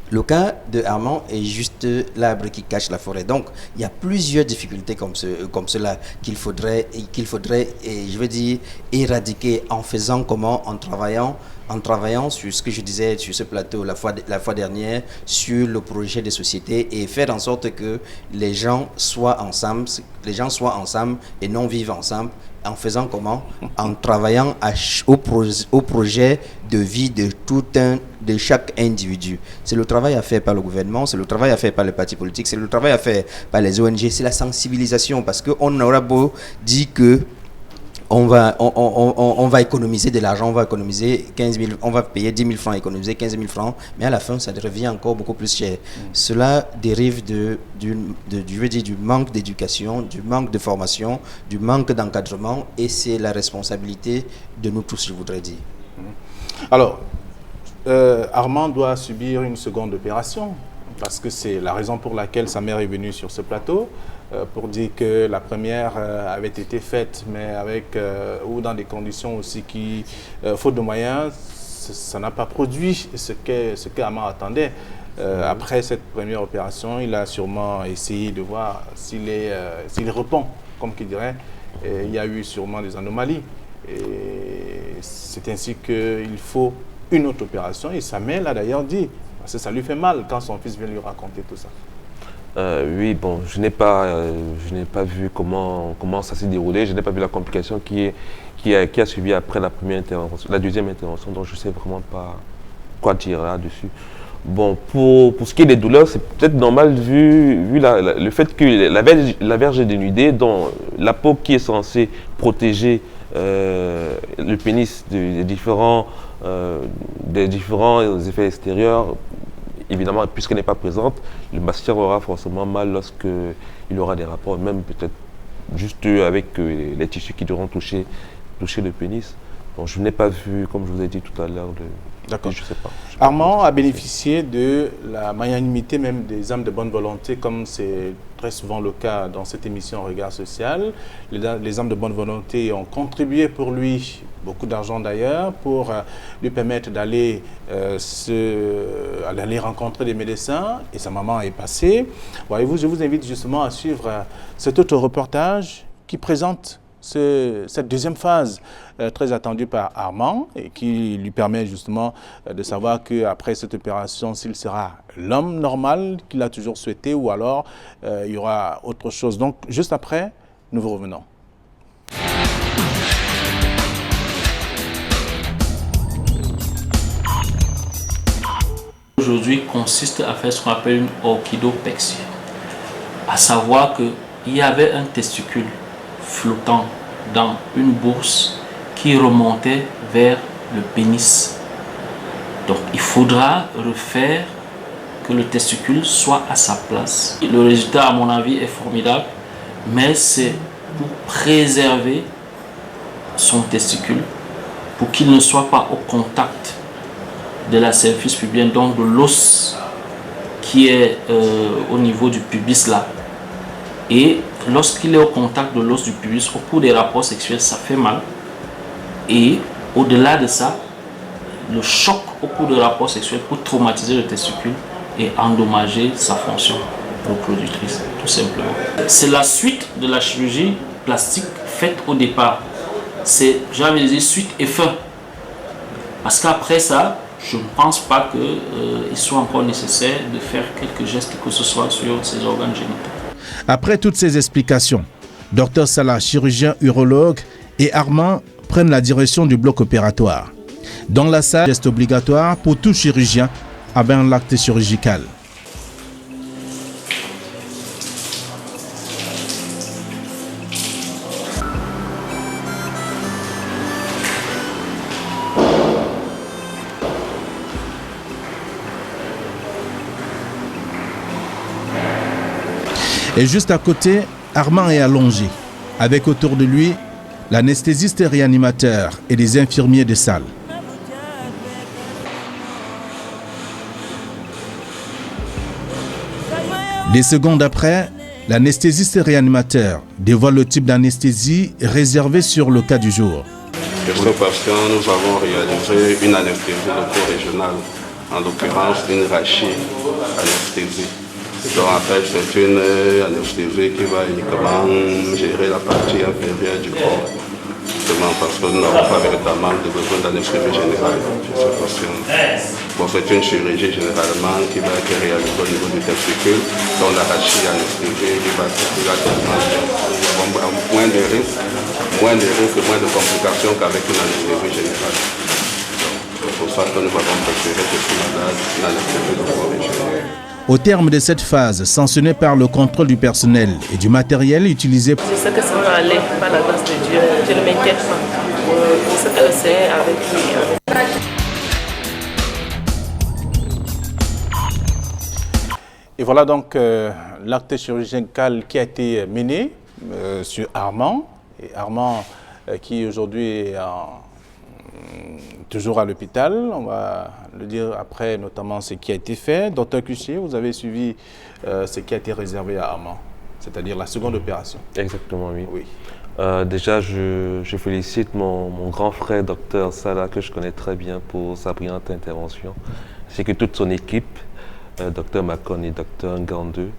le cas de Armand est juste l'arbre qui cache la forêt. Donc, il y a plusieurs difficultés comme cela qu'il faudrait, je veux dire, éradiquer en faisant comment? En travaillant en travaillant sur ce que je disais sur ce plateau la fois dernière, sur le projet de société et faire en sorte que les gens soient ensemble et non vivent ensemble. En faisant comment? En travaillant au projet de vie de chaque individu. C'est le travail à faire par le gouvernement, c'est le travail à faire par les partis politiques, c'est le travail à faire par les ONG, c'est la sensibilisation, parce qu'on aura beau dire que on va économiser de l'argent, on va économiser 15 000, on va payer 10 000 francs, économiser 15 000 francs, mais à la fin, ça revient encore beaucoup plus cher. Cela dérive du manque d'éducation, du manque de formation, du manque d'encadrement, et c'est la responsabilité de nous tous, je voudrais dire. Alors, Armand doit subir une seconde opération, parce que c'est la raison pour laquelle sa mère est venue sur ce plateau, pour dire que la première avait été faite, mais ou dans des conditions aussi qui, faute de moyens, ça n'a pas produit ce qu'Armand attendait. Après cette première opération, il a sûrement essayé de voir s'il répond, comme qu'il dirait. Et il y a eu sûrement des anomalies. Et c'est ainsi qu'il faut une autre opération. Et sa mère l'a d'ailleurs dit, parce que ça lui fait mal quand son fils vient lui raconter tout ça. Oui, bon, je n'ai pas vu comment ça s'est déroulé. Je n'ai pas vu la complication qui a suivi après la deuxième intervention. Donc je ne sais vraiment pas quoi dire là-dessus. Bon, pour ce qui est des douleurs, c'est peut-être normal vu le fait que la verge est dénudée, dont la peau qui est censée protéger le pénis des différents effets extérieurs. Évidemment, puisqu'elle n'est pas présente, le mastière aura forcément mal lorsqu'il aura des rapports, même peut-être juste avec les tissus qui devront toucher le pénis. Donc je n'ai pas vu, comme je vous ai dit tout à l'heure, D'accord. Je sais pas. Armand a bénéficié de la magnanimité même des âmes de bonne volonté, comme c'est très souvent le cas dans cette émission Regard Social. Les âmes de bonne volonté ont contribué pour lui, beaucoup d'argent d'ailleurs, pour lui permettre d'aller rencontrer des médecins, et sa maman est passée. Voyez-vous, je vous invite justement à suivre cet autre reportage qui présente cette deuxième phase très attendue par Armand et qui lui permet justement de savoir qu'après cette opération, s'il sera l'homme normal qu'il a toujours souhaité ou alors il y aura autre chose. Donc juste après, nous vous revenons. Aujourd'hui consiste à faire ce qu'on appelle une orchidopexie, à savoir qu'il y avait un testicule flottant dans une bourse qui remontait vers le pénis. Donc il faudra refaire que le testicule soit à sa place. Le résultat, à mon avis, est formidable, mais c'est pour préserver son testicule, pour qu'il ne soit pas au contact de la symphyse pubienne, donc de l'os qui est au niveau du pubis là. Et lorsqu'il est au contact de l'os du pubis, au cours des rapports sexuels, ça fait mal. Et au-delà de ça, le choc au cours des rapports sexuels peut traumatiser le testicule et endommager sa fonction reproductrice, tout simplement. C'est la suite de la chirurgie plastique faite au départ. C'est, j'avais dit, suite et fin. Parce qu'après ça, je ne pense pas qu'il soit encore nécessaire de faire quelques gestes que ce soit sur ces organes génitaux. Après toutes ces explications, Dr Salah, chirurgien urologue, et Armand prennent la direction du bloc opératoire. Dans la salle, geste obligatoire pour tout chirurgien avant l'acte chirurgical. Et juste à côté, Armand est allongé, avec autour de lui l'anesthésiste réanimateur et des infirmiers de salle. Des secondes après, l'anesthésiste réanimateur dévoile le type d'anesthésie réservé sur le cas du jour. Pour le patient, nous avons réalisé une anesthésie loco-régionale, en l'occurrence une rachi-anesthésie. Donc en fait, c'est une anesthésie qui va uniquement gérer la partie inférieure du corps. justement parce que nous n'avons pas véritablement de besoin d'anesthésie générale sur ce patient. Bon, c'est une chirurgie généralement qui va être réalisée au niveau du testicule, dont la rachis anesthésiée qui va avoir moins de risques et moins de complications qu'avec une anesthésie générale. C'est pour ça que nous avons préféré que ce malade l'anesthésie de corps régional. Au terme de cette phase, sanctionnée par le contrôle du personnel et du matériel utilisé... Je sais que ça va aller par la grâce de Dieu. Je ne m'inquiète pas. Pour ce que c'est avec lui. Et voilà donc l'acte chirurgical qui a été mené sur Armand. Et Armand qui aujourd'hui est toujours à l'hôpital. On va le dire après, notamment ce qui a été fait. Docteur Cuchier, vous avez suivi ce qui a été réservé à Armand, c'est-à-dire la seconde opération. Exactement, oui. Oui. Déjà, je félicite mon grand frère, docteur Salah, que je connais très bien pour sa brillante intervention. C'est que toute son équipe, docteur Macon et docteur Ngandeux,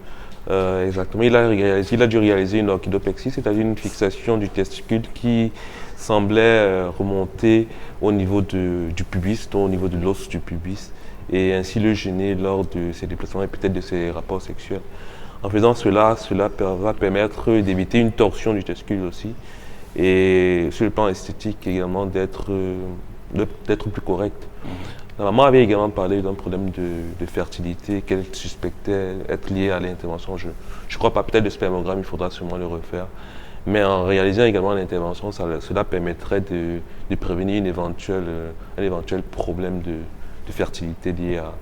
exactement, il a dû réaliser une orchidopexie, c'est-à-dire une fixation du testicule qui semblait remonter au niveau du pubis, donc au niveau de l'os du pubis, et ainsi le gêner lors de ses déplacements et peut-être de ses rapports sexuels. En faisant cela va permettre d'éviter une torsion du testicule aussi, et sur le plan esthétique également d'être plus correct. La maman avait également parlé d'un problème de fertilité qu'elle suspectait être lié à l'intervention. Je ne crois pas, peut-être le spermogramme, il faudra sûrement le refaire. Mais en réalisant également l'intervention, cela permettrait de prévenir un éventuel problème de fertilité lié à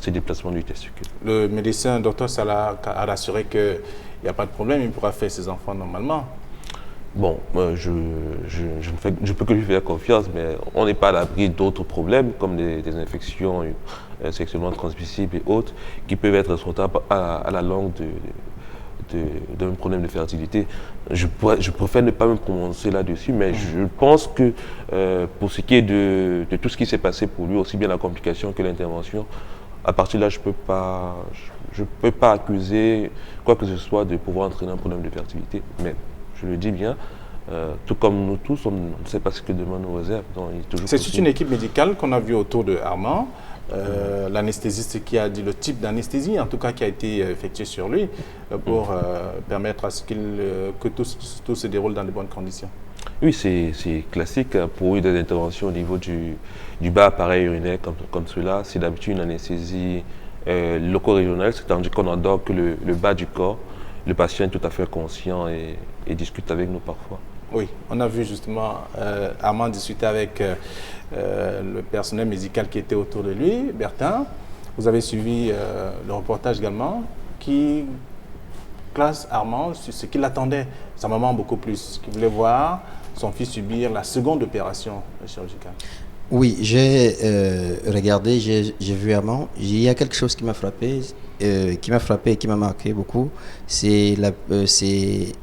ce déplacement du testicule. Le médecin, docteur Salah, a rassuré qu'il n'y a pas de problème, il pourra faire ses enfants normalement. Bon, je ne peux que lui faire confiance, mais on n'est pas à l'abri d'autres problèmes, comme des infections sexuellement transmissibles et autres, qui peuvent être responsables à la longue d'un problème de fertilité. Je préfère ne pas me prononcer là-dessus, mais je pense que pour ce qui est de tout ce qui s'est passé pour lui, aussi bien la complication que l'intervention, à partir de là, je ne peux pas accuser quoi que ce soit de pouvoir entraîner un problème de fertilité. Mais je le dis bien, tout comme nous tous, on ne sait pas ce que demain nous réserve. C'est une équipe médicale qu'on a vue autour de Armand. L'anesthésiste qui a dit le type d'anesthésie, en tout cas qui a été effectué sur lui, pour permettre à ce que tout se déroule dans de bonnes conditions. Oui, c'est classique pour des interventions au niveau du bas appareil urinaire comme cela. C'est d'habitude une anesthésie loco-régionale, c'est-à-dire qu'on endort que le bas du corps. Le patient est tout à fait conscient et discute avec nous parfois. Oui, on a vu justement Armand discuter avec le personnel médical qui était autour de lui, Bertin. Vous avez suivi le reportage également qui classe Armand sur ce qu'il attendait, sa maman beaucoup plus, qui voulait voir son fils subir la seconde opération chirurgicale. Oui, j'ai regardé, j'ai vu Armand. Il y a quelque chose qui m'a frappé et qui m'a marqué beaucoup. C'est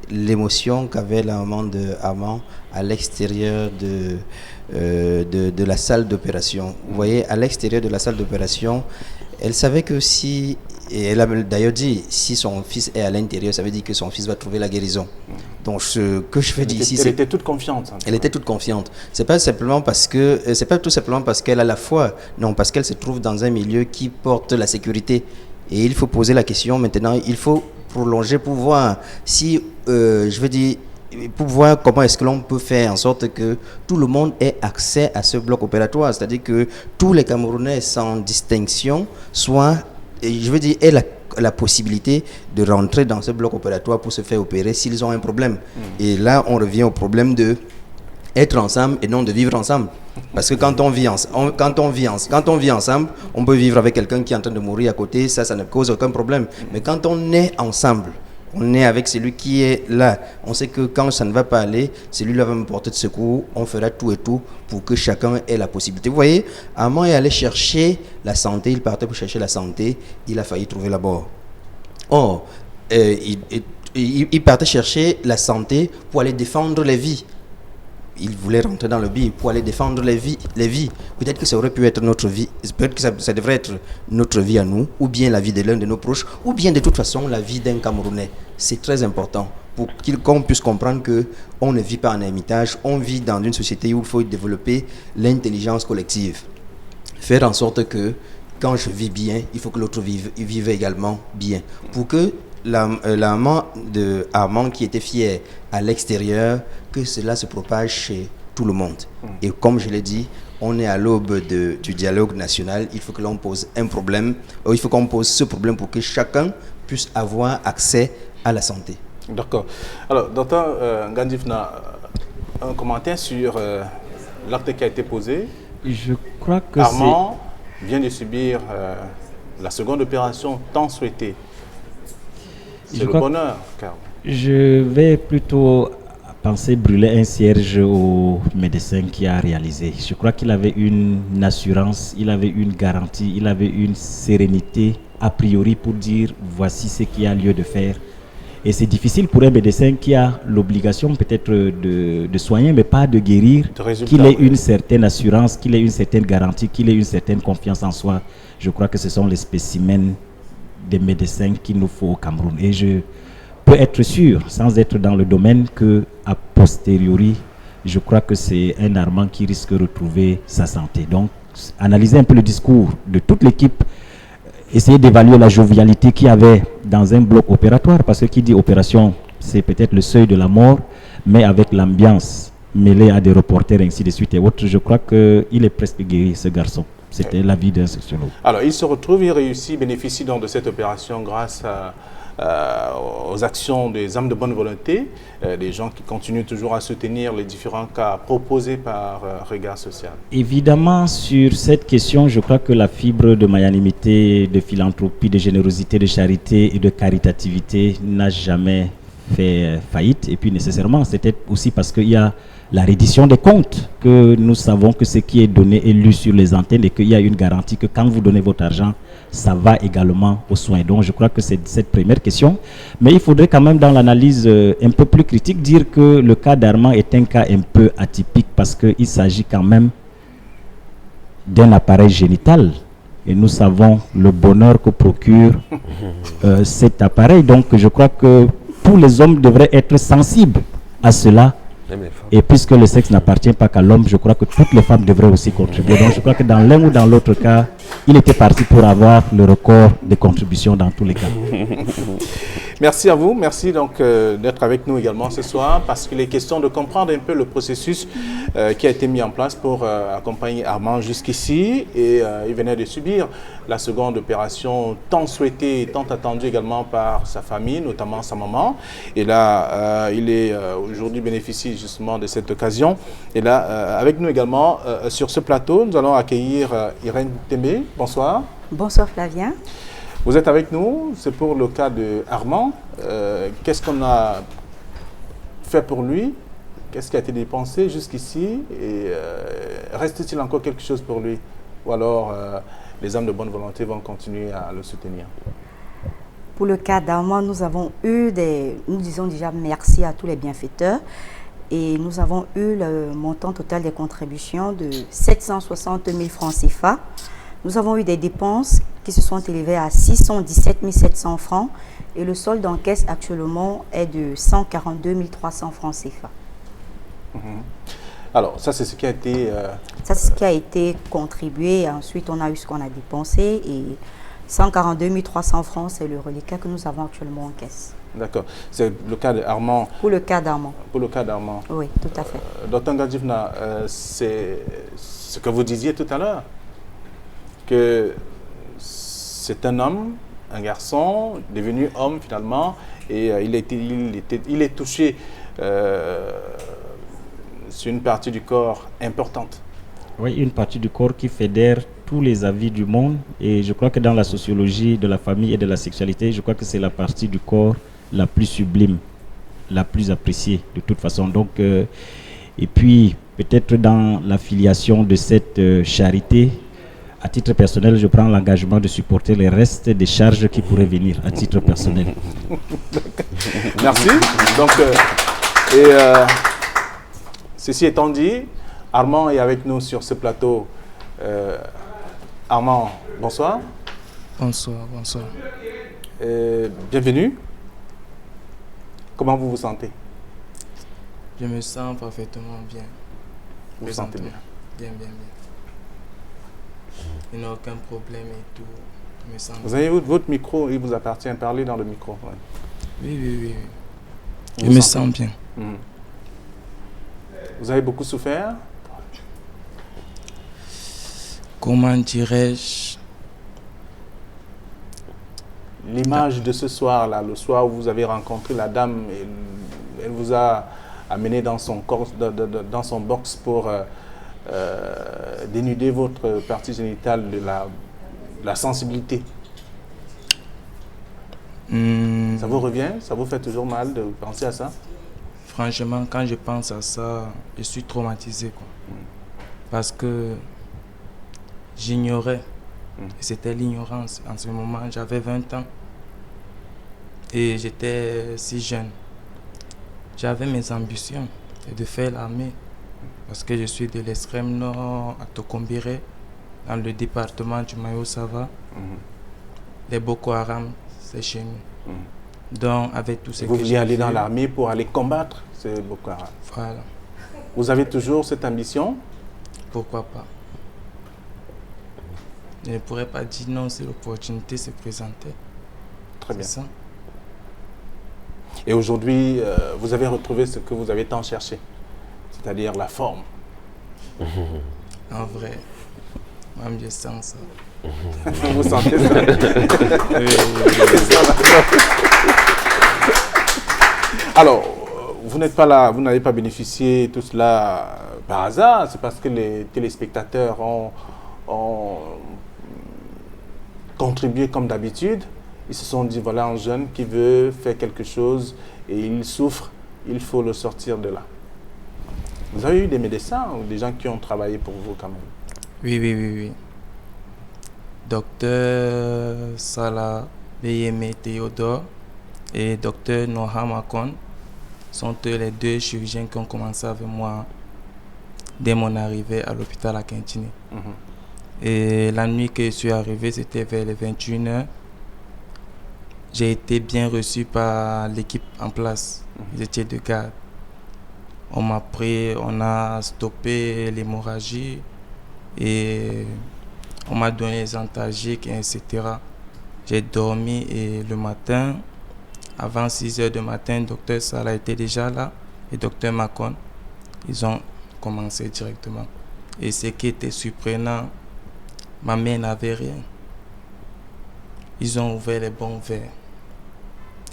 l'émotion qu'avait la maman de Armand à l'extérieur de la salle d'opération. Vous voyez, à l'extérieur de la salle d'opération, elle savait que si... Et elle a d'ailleurs dit, si son fils est à l'intérieur, ça veut dire que son fils va trouver la guérison. Donc ce que je fais d'ici, elle était toute confiante. Elle était toute confiante. C'est pas tout simplement parce qu'elle a la foi, non, parce qu'elle se trouve dans un milieu qui porte la sécurité. Et il faut poser la question maintenant. Il faut prolonger pour voir si, pour voir comment est-ce que l'on peut faire en sorte que tout le monde ait accès à ce bloc opératoire, c'est-à-dire que tous les Camerounais sans distinction aient la possibilité de rentrer dans ce bloc opératoire pour se faire opérer s'ils ont un problème. Et là, on revient au problème de être ensemble et non de vivre ensemble. Parce que quand on vit ensemble, on peut vivre avec quelqu'un qui est en train de mourir à côté, ça ne cause aucun problème. Mais quand on est ensemble, on est avec celui qui est là. On sait que quand ça ne va pas aller, celui-là va me porter de secours. On fera tout et tout pour que chacun ait la possibilité. Vous voyez, Armand est allé chercher la santé. Il partait pour chercher la santé. Il a failli trouver la mort. Or, il partait chercher la santé pour aller défendre les vies. Il voulait rentrer dans le but pour aller défendre les vies. Peut-être que ça aurait pu être notre vie, peut-être que ça devrait être notre vie à nous, ou bien la vie de l'un de nos proches, ou bien de toute façon la vie d'un Camerounais. C'est très important pour qu'on puisse comprendre qu'on ne vit pas en ermitage, on vit dans une société où il faut développer l'intelligence collective. Faire en sorte que quand je vis bien, il faut que l'autre vive également bien. Pour que l'amant de Armand qui était fier à l'extérieur, que cela se propage chez tout le monde. Et comme je l'ai dit, on est à l'aube du dialogue national. Il faut que l'on pose un problème. Il faut qu'on pose ce problème pour que chacun puisse avoir accès à la santé. D'accord. Alors, docteur Ngandifna, un commentaire sur l'acte qui a été posé. Je crois que Armand vient de subir la seconde opération tant souhaitée. C'est le bonheur, car... Je vais plutôt penser brûler un cierge au médecin qui a réalisé. Je crois qu'il avait une assurance, il avait une garantie, il avait une sérénité a priori pour dire voici ce qu'il y a lieu de faire. Et c'est difficile pour un médecin qui a l'obligation peut-être de soigner, mais pas de guérir, qu'il ait une certaine assurance, qu'il ait une certaine garantie, qu'il ait une certaine confiance en soi. Je crois que ce sont les spécimens des médecins qu'il nous faut au Cameroun. Et je peux être sûr, sans être dans le domaine, qu'à posteriori, je crois que c'est un Armand qui risque de retrouver sa santé. Donc, analyser un peu le discours de toute l'équipe, essayer d'évaluer la jovialité qu'il y avait dans un bloc opératoire, parce que qui dit opération, c'est peut-être le seuil de la mort, mais avec l'ambiance mêlée à des reporters, ainsi de suite et autres, je crois qu'il est presque guéri, ce garçon. C'était l'avis d'un sociologue. Alors, il se retrouve, il réussit, bénéficie donc de cette opération grâce aux actions des âmes de bonne volonté, des gens qui continuent toujours à soutenir les différents cas proposés par Regard Social. Évidemment, sur cette question, je crois que la fibre de magnanimité, de philanthropie, de générosité, de charité et de caritativité n'a jamais fait faillite. Et puis nécessairement, c'était aussi parce qu'il y a la reddition des comptes, que nous savons que ce qui est donné est lu sur les antennes et qu'il y a une garantie que quand vous donnez votre argent, ça va également aux soins. Donc je crois que c'est cette première question. Mais il faudrait quand même dans l'analyse un peu plus critique dire que le cas d'Armand est un cas un peu atypique parce qu'il s'agit quand même d'un appareil génital. Et nous savons le bonheur que procure cet appareil. Donc je crois que tous les hommes devraient être sensibles à cela. Et puisque le sexe n'appartient pas qu'à l'homme, je crois que toutes les femmes devraient aussi contribuer. Donc je crois que dans l'un ou dans l'autre cas, il était parti pour avoir le record des contributions dans tous les cas. Merci à vous, merci donc d'être avec nous également ce soir, parce qu'il est question de comprendre un peu le processus qui a été mis en place pour accompagner Armand jusqu'ici. Et il venait de subir la seconde opération tant souhaitée et tant attendue également par sa famille, notamment sa maman. Et là, il est aujourd'hui bénéficie justement de cette occasion. Et là, avec nous également, sur ce plateau, nous allons accueillir Irène Témé. Bonsoir. Bonsoir Flavien. Vous êtes avec nous, c'est pour le cas de Armand. Qu'est-ce qu'on a fait pour lui? Qu'est-ce qui a été dépensé jusqu'ici? Et reste-t-il encore quelque chose pour lui? Ou alors les âmes de bonne volonté vont continuer à le soutenir? Pour le cas d'Armand, nous disons déjà merci à tous les bienfaiteurs. Et nous avons eu le montant total des contributions de 760 000 francs CFA. Nous avons eu des dépenses qui se sont élevées à 617 700 francs et le solde en caisse actuellement est de 142 300 francs CFA. Alors, ça c'est ce qui a été... Ça c'est ce qui a été contribué. Ensuite, on a eu ce qu'on a dépensé et 142 300 francs, c'est le reliquat que nous avons actuellement en caisse. D'accord. C'est le cas d'Armand. Pour le cas d'Armand. Pour le cas d'Armand. Oui, tout à fait. Dr Ngandifna, c'est ce que vous disiez tout à l'heure, que c'est un homme, un garçon, devenu homme finalement, et il est touché sur une partie du corps importante. Oui, une partie du corps qui fédère tous les avis du monde, et je crois que dans la sociologie de la famille et de la sexualité, je crois que c'est la partie du corps la plus sublime, la plus appréciée de toute façon. Donc, et puis peut-être dans la filiation de cette charité, à titre personnel, je prends l'engagement de supporter les restes des charges qui pourraient venir à titre personnel. Merci. Donc, ceci étant dit, Armand est avec nous sur ce plateau. Armand, bonsoir. Bonsoir, bonsoir. Bienvenue. Comment vous vous sentez? Je me sens parfaitement bien. Vous vous sentez bien? Bien. Il n'y a aucun problème et tout. Je me sens Vous avez votre micro, il vous appartient. Parlez dans le micro. Ouais. Oui. Vous Je me sentez sens bien. Vous avez beaucoup souffert? Comment dirais-je? L'image de ce soir-là, le soir où vous avez rencontré la dame, elle vous a amené dans son box pour dénuder votre partie génitale de la sensibilité. Ça vous revient? Ça vous fait toujours mal de penser à ça? Franchement, quand je pense à ça, je suis traumatisé, quoi. Parce que j'ignorais. C'était l'ignorance. En ce moment, j'avais 20 ans. Et j'étais si jeune. J'avais mes ambitions de faire l'armée. Parce que je suis de l'extrême nord à Tokombiré, dans le département du Mayo-Sava. Les Boko Haram, c'est chez nous. Donc, avec tout ce vous vouliez aller dans l'armée pour aller combattre ces Boko Haram. Voilà. Vous avez toujours cette ambition? Pourquoi pas? Je ne pourrais pas dire non si l'opportunité se présentait. Très bien. Ça. Et aujourd'hui, vous avez retrouvé ce que vous avez tant cherché, c'est-à-dire la forme. En vrai, moi je sens ça. Vous sentez ça? Oui. Alors, vous n'êtes pas là, vous n'avez pas bénéficié de tout cela par hasard, c'est parce que les téléspectateurs ont contribué comme d'habitude. Ils se sont dit, voilà un jeune qui veut faire quelque chose et il souffre, il faut le sortir de là. Vous avez eu des médecins ou des gens qui ont travaillé pour vous quand même? Oui. Docteur Salah Beyeme Théodore et docteur Noha Makon sont les deux chirurgiens qui ont commencé avec moi dès mon arrivée à l'hôpital à Quintini. Et la nuit que je suis arrivé, c'était vers les 21h. J'ai été bien reçu par l'équipe en place. Ils étaient de garde. On m'a pris, on a stoppé l'hémorragie et on m'a donné les antalgiques, etc. J'ai dormi et le matin, avant 6h du matin, docteur Salah était déjà là et docteur Macon, ils ont commencé directement. Et ce qui était surprenant, ma mère n'avait rien. Ils ont ouvert les bons verres.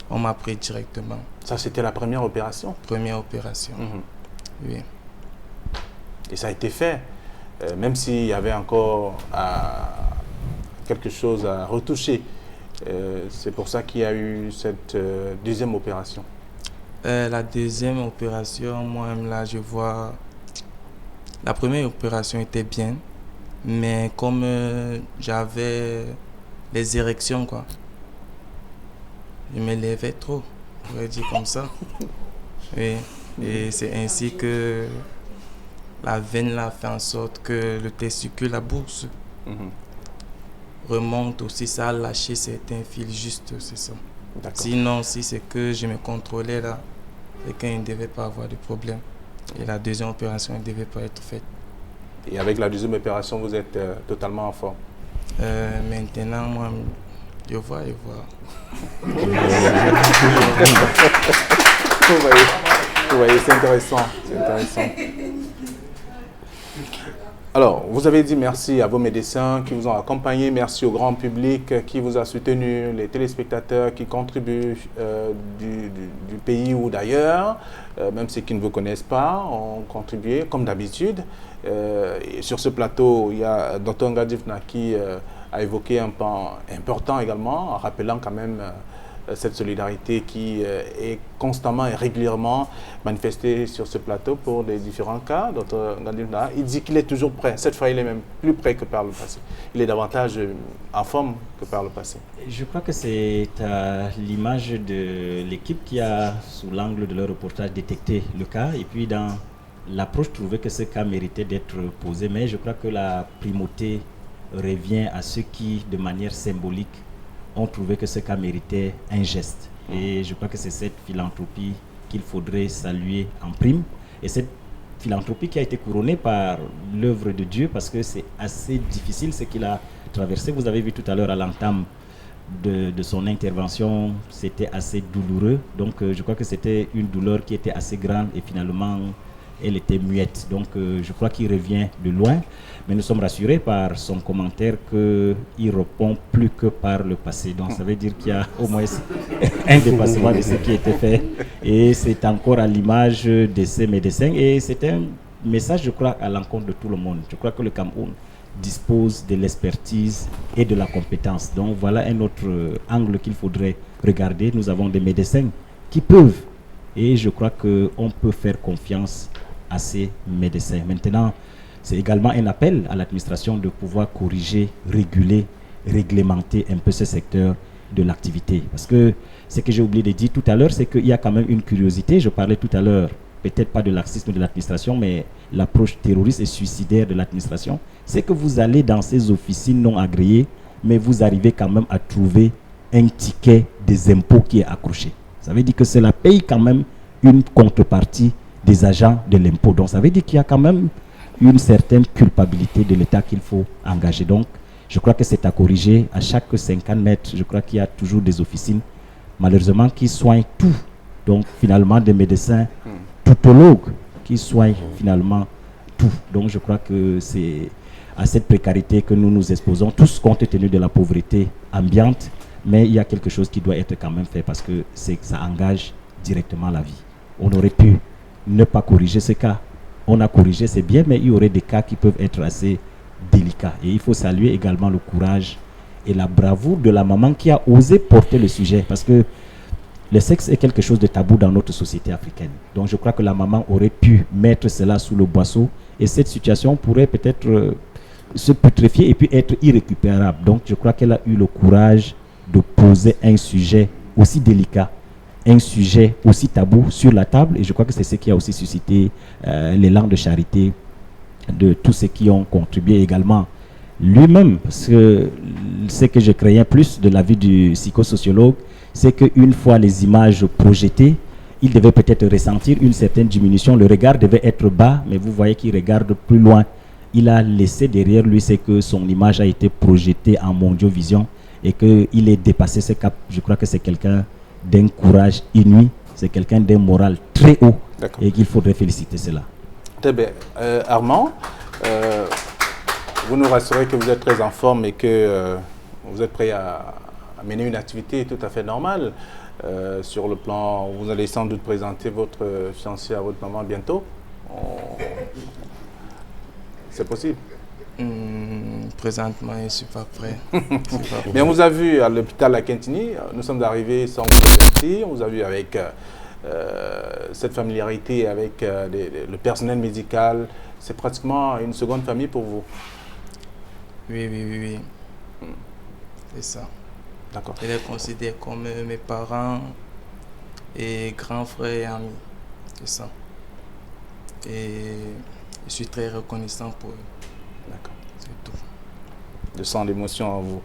On m'a pris directement. Ça, c'était la première opération? Première opération, oui. Et ça a été fait, même s'il y avait encore quelque chose à retoucher. C'est pour ça qu'il y a eu cette deuxième opération. La deuxième opération, moi-même là, je vois... La première opération était bien, mais comme j'avais les érections, quoi, je me levais trop, on pourrait dire comme ça. Oui. Et c'est ainsi que la veine là fait en sorte que le testicule, la bourse, remonte aussi, ça a lâché certains fils, juste, c'est ça. Sinon, si c'est que je me contrôlais là, c'est qu'il ne devait pas avoir de problème. Et la deuxième opération ne devait pas être faite. Et avec la deuxième opération, vous êtes totalement en forme? Maintenant, moi, je vois. Vous voyez, c'est intéressant. Alors, vous avez dit merci à vos médecins qui vous ont accompagné, merci au grand public qui vous a soutenu, les téléspectateurs qui contribuent du pays ou d'ailleurs, même ceux qui ne vous connaissent pas, ont contribué comme d'habitude. Et sur ce plateau, il y a Dr Ngadifna qui a évoqué un point important également, en rappelant quand même cette solidarité qui est constamment et régulièrement manifestée sur ce plateau pour des différents cas. Dr Ngadifna, il dit qu'il est toujours prêt. Cette fois, il est même plus prêt que par le passé. Il est davantage en forme que par le passé. Je crois que c'est à l'image de l'équipe qui a, sous l'angle de leur reportage, détecté le cas et puis dans l'approche trouvé que ce cas méritait d'être posé. Mais je crois que la primauté revient à ceux qui, de manière symbolique, ont trouvé que ce cas méritait un geste. Et je crois que c'est cette philanthropie qu'il faudrait saluer en prime. Et cette philanthropie qui a été couronnée par l'œuvre de Dieu, parce que c'est assez difficile ce qu'il a traversé. Vous avez vu tout à l'heure à l'entame de son intervention, c'était assez douloureux. Donc je crois que c'était une douleur qui était assez grande et finalement elle était muette. Donc je crois qu'il revient de loin, mais nous sommes rassurés par son commentaire qu'il répond plus que par le passé. Donc ça veut dire qu'il y a au moins un dépassement de ce qui était fait, et c'est encore à l'image de ces médecins, et c'est un message, je crois, à l'encontre de tout le monde. Je crois que le Cameroun dispose de l'expertise et de la compétence. Donc voilà un autre angle qu'il faudrait regarder. Nous avons des médecins qui peuvent, et je crois qu'on peut faire confiance à ces médecins. Maintenant, c'est également un appel à l'administration de pouvoir corriger, réguler, réglementer un peu ce secteur de l'activité. Parce que ce que j'ai oublié de dire tout à l'heure, c'est qu'il y a quand même une curiosité. Je parlais tout à l'heure, peut-être pas de laxisme de l'administration, mais l'approche terroriste et suicidaire de l'administration. C'est que vous allez dans ces officines non agréées, mais vous arrivez quand même à trouver un ticket des impôts qui est accroché. Ça veut dire que cela paye quand même une contrepartie des agents de l'impôt. Donc ça veut dire qu'il y a quand même une certaine culpabilité de l'État qu'il faut engager. Donc je crois que c'est à corriger. À chaque 50 mètres, je crois qu'il y a toujours des officines, malheureusement, qui soignent tout. Donc finalement des médecins toutologues qui soignent finalement tout. Donc je crois que c'est à cette précarité que nous nous exposons tous, compte tenu de la pauvreté ambiante, mais il y a quelque chose qui doit être quand même fait, parce que ça engage directement la vie. On aurait pu ne pas corriger ce cas. On a corrigé, c'est bien, mais il y aurait des cas qui peuvent être assez délicats. Et il faut saluer également le courage et la bravoure de la maman qui a osé porter le sujet, parce que le sexe est quelque chose de tabou dans notre société africaine. Donc je crois que la maman aurait pu mettre cela sous le boisseau, et cette situation pourrait peut-être se putréfier et puis être irrécupérable. Donc je crois qu'elle a eu le courage de poser un sujet aussi délicat, un sujet aussi tabou sur la table, et je crois que c'est ce qui a aussi suscité l'élan de charité de tous ceux qui ont contribué également. Lui-même, parce que ce que je craignais plus de l'avis du psychosociologue, c'est qu'une fois les images projetées, il devait peut-être ressentir une certaine diminution. Le regard devait être bas, mais vous voyez qu'il regarde plus loin. Il a laissé derrière lui, c'est que son image a été projetée en mondiovision et qu'il est dépassé ce cap. Je crois que c'est quelqu'un d'un courage inouï, c'est quelqu'un d'un moral très haut, et qu'il faudrait féliciter cela. Très bien. Armand, vous nous rassurez que vous êtes très en forme et que vous êtes prêt à mener une activité tout à fait normale. Sur le plan, vous allez sans doute présenter votre fiancé à votre maman bientôt. C'est possible? Présentement, je ne suis pas prêt. Mais on vous a vu à l'hôpital à Kintini, nous sommes arrivés sans vous avertir, on vous a vu avec cette familiarité avec le personnel médical. C'est pratiquement une seconde famille pour vous. Oui. C'est ça. D'accord. Je les considère comme mes parents et grands frères et amis. C'est ça. Et je suis très reconnaissant pour eux. D'accord. C'est tout. Je sens l'émotion en vous.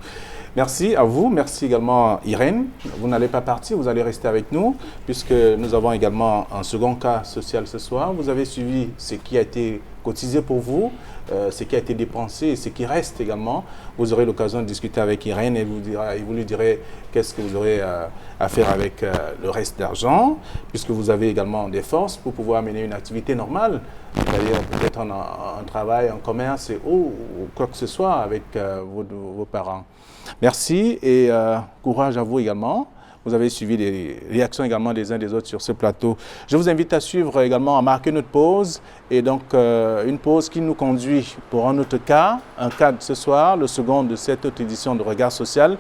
Merci à vous. Merci également Irène. Vous n'allez pas partir, vous allez rester avec nous, puisque nous avons également un second cas social ce soir. Vous avez suivi ce qui a été cotisé pour vous, ce qui a été dépensé et ce qui reste également. Vous aurez l'occasion de discuter avec Irène et vous lui direz qu'est-ce que vous aurez à faire avec le reste d'argent, puisque vous avez également des forces pour pouvoir mener une activité normale, c'est-à-dire peut-être un travail, un commerce ou quoi que ce soit avec vos parents. Merci et courage à vous également. Vous avez suivi les réactions également des uns des autres sur ce plateau. Je vous invite à suivre également, à marquer notre pause. Et donc, une pause qui nous conduit pour un autre cas, un cas de ce soir, le second de cette autre édition de Regard Social.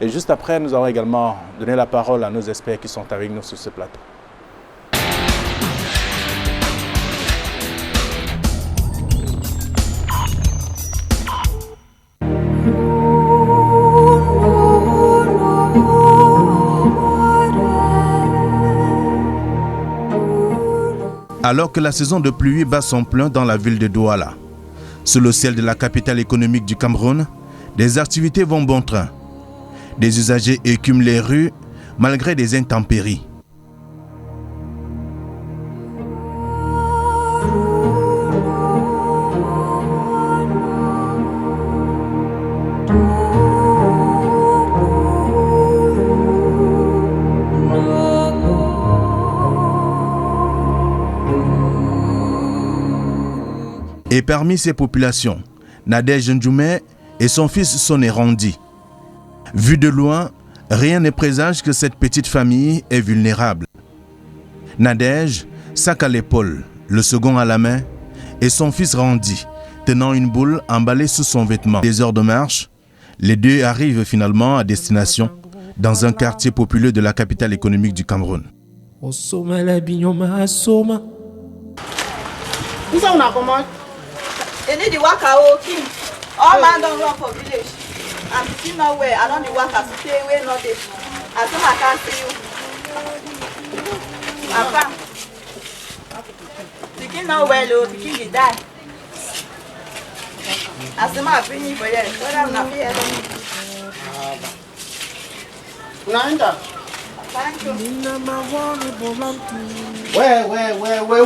Et juste après, nous allons également donner la parole à nos experts qui sont avec nous sur ce plateau. Alors que la saison de pluie bat son plein dans la ville de Douala, sous le ciel de la capitale économique du Cameroun, des activités vont bon train. Des usagers écument les rues, malgré des intempéries. Et parmi ces populations, Nadège Ndjoumé et son fils Soné Randi. Vu de loin, rien ne présage que cette petite famille est vulnérable. Nadège, sac à l'épaule, le second à la main, et son fils Randi, tenant une boule emballée sous son vêtement. Des heures de marche, les deux arrivent finalement à destination, dans un quartier populeux de la capitale économique du Cameroun. They need the worker king. All man don't run for village. And the king not where I don't the workers stay away not there. As soon as I can't see you. Papa. The king not well, the king will die. As soon as I bring you for you, what I'm not here. Nanda. Thank you. Where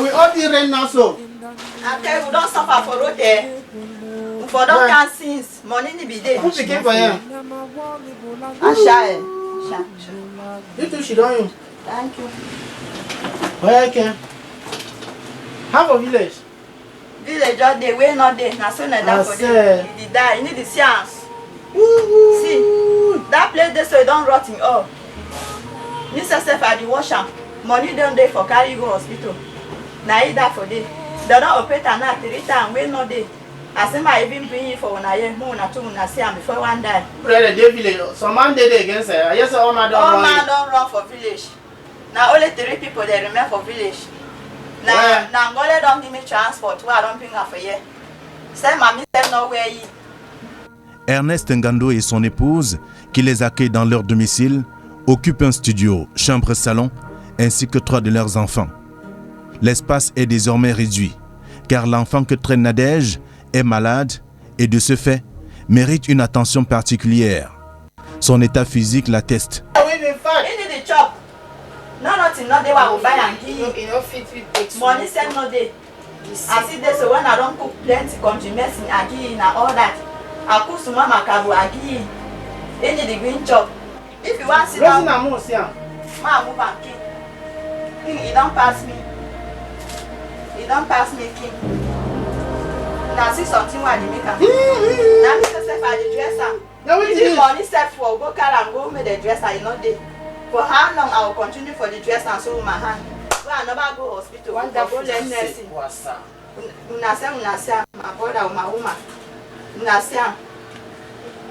we all the rain now so. Okay, we don't suffer for road there. For don't can since money ni be there. Who picking for you? Asha. You too, she don't you. Thank you. Where can? Have a village. Village just there, way not there. Na so na that for there. He die. You need the science. See, that place there so it don't rot in all. You yourself at the washer. Money don't there for carry you go hospital. Now you die for day. They don't operate and not 3 times. We know they. I say my even bring you for one year, more than 2 when I see him before one day. Brother, they village. Some man did it against her. I just say all man don't run. All man don't run for village. Now only 3 people they remain for village. Now Angola don't give me transport. Why I don't bring her for here? Say mommy say no where you. Ernest Ngando et son épouse, qui les accueillent dans leur domicile, occupent un studio, chambre-salon, ainsi que 3 de leurs enfants. L'espace est désormais réduit, car l'enfant que traîne Nadège est malade et de ce fait, mérite une attention particulière. Son état physique l'atteste. Money send no day. I see this when I don't cook plenty country medicine, I give and all that. I cook some makabu, I give. Any the green chop. If you want to sit down, ma move and king. King, you don't pass me. You don't pass me, king. Now see something while you make a. Now Mr. Steph at the dresser. If the money set for go car and go make the dresser, you know day. For how long I will continue for the dress and sew my hand. Well, I never go hospital. One day go learn nursing. Unasem, my brother or my woman. Unasem.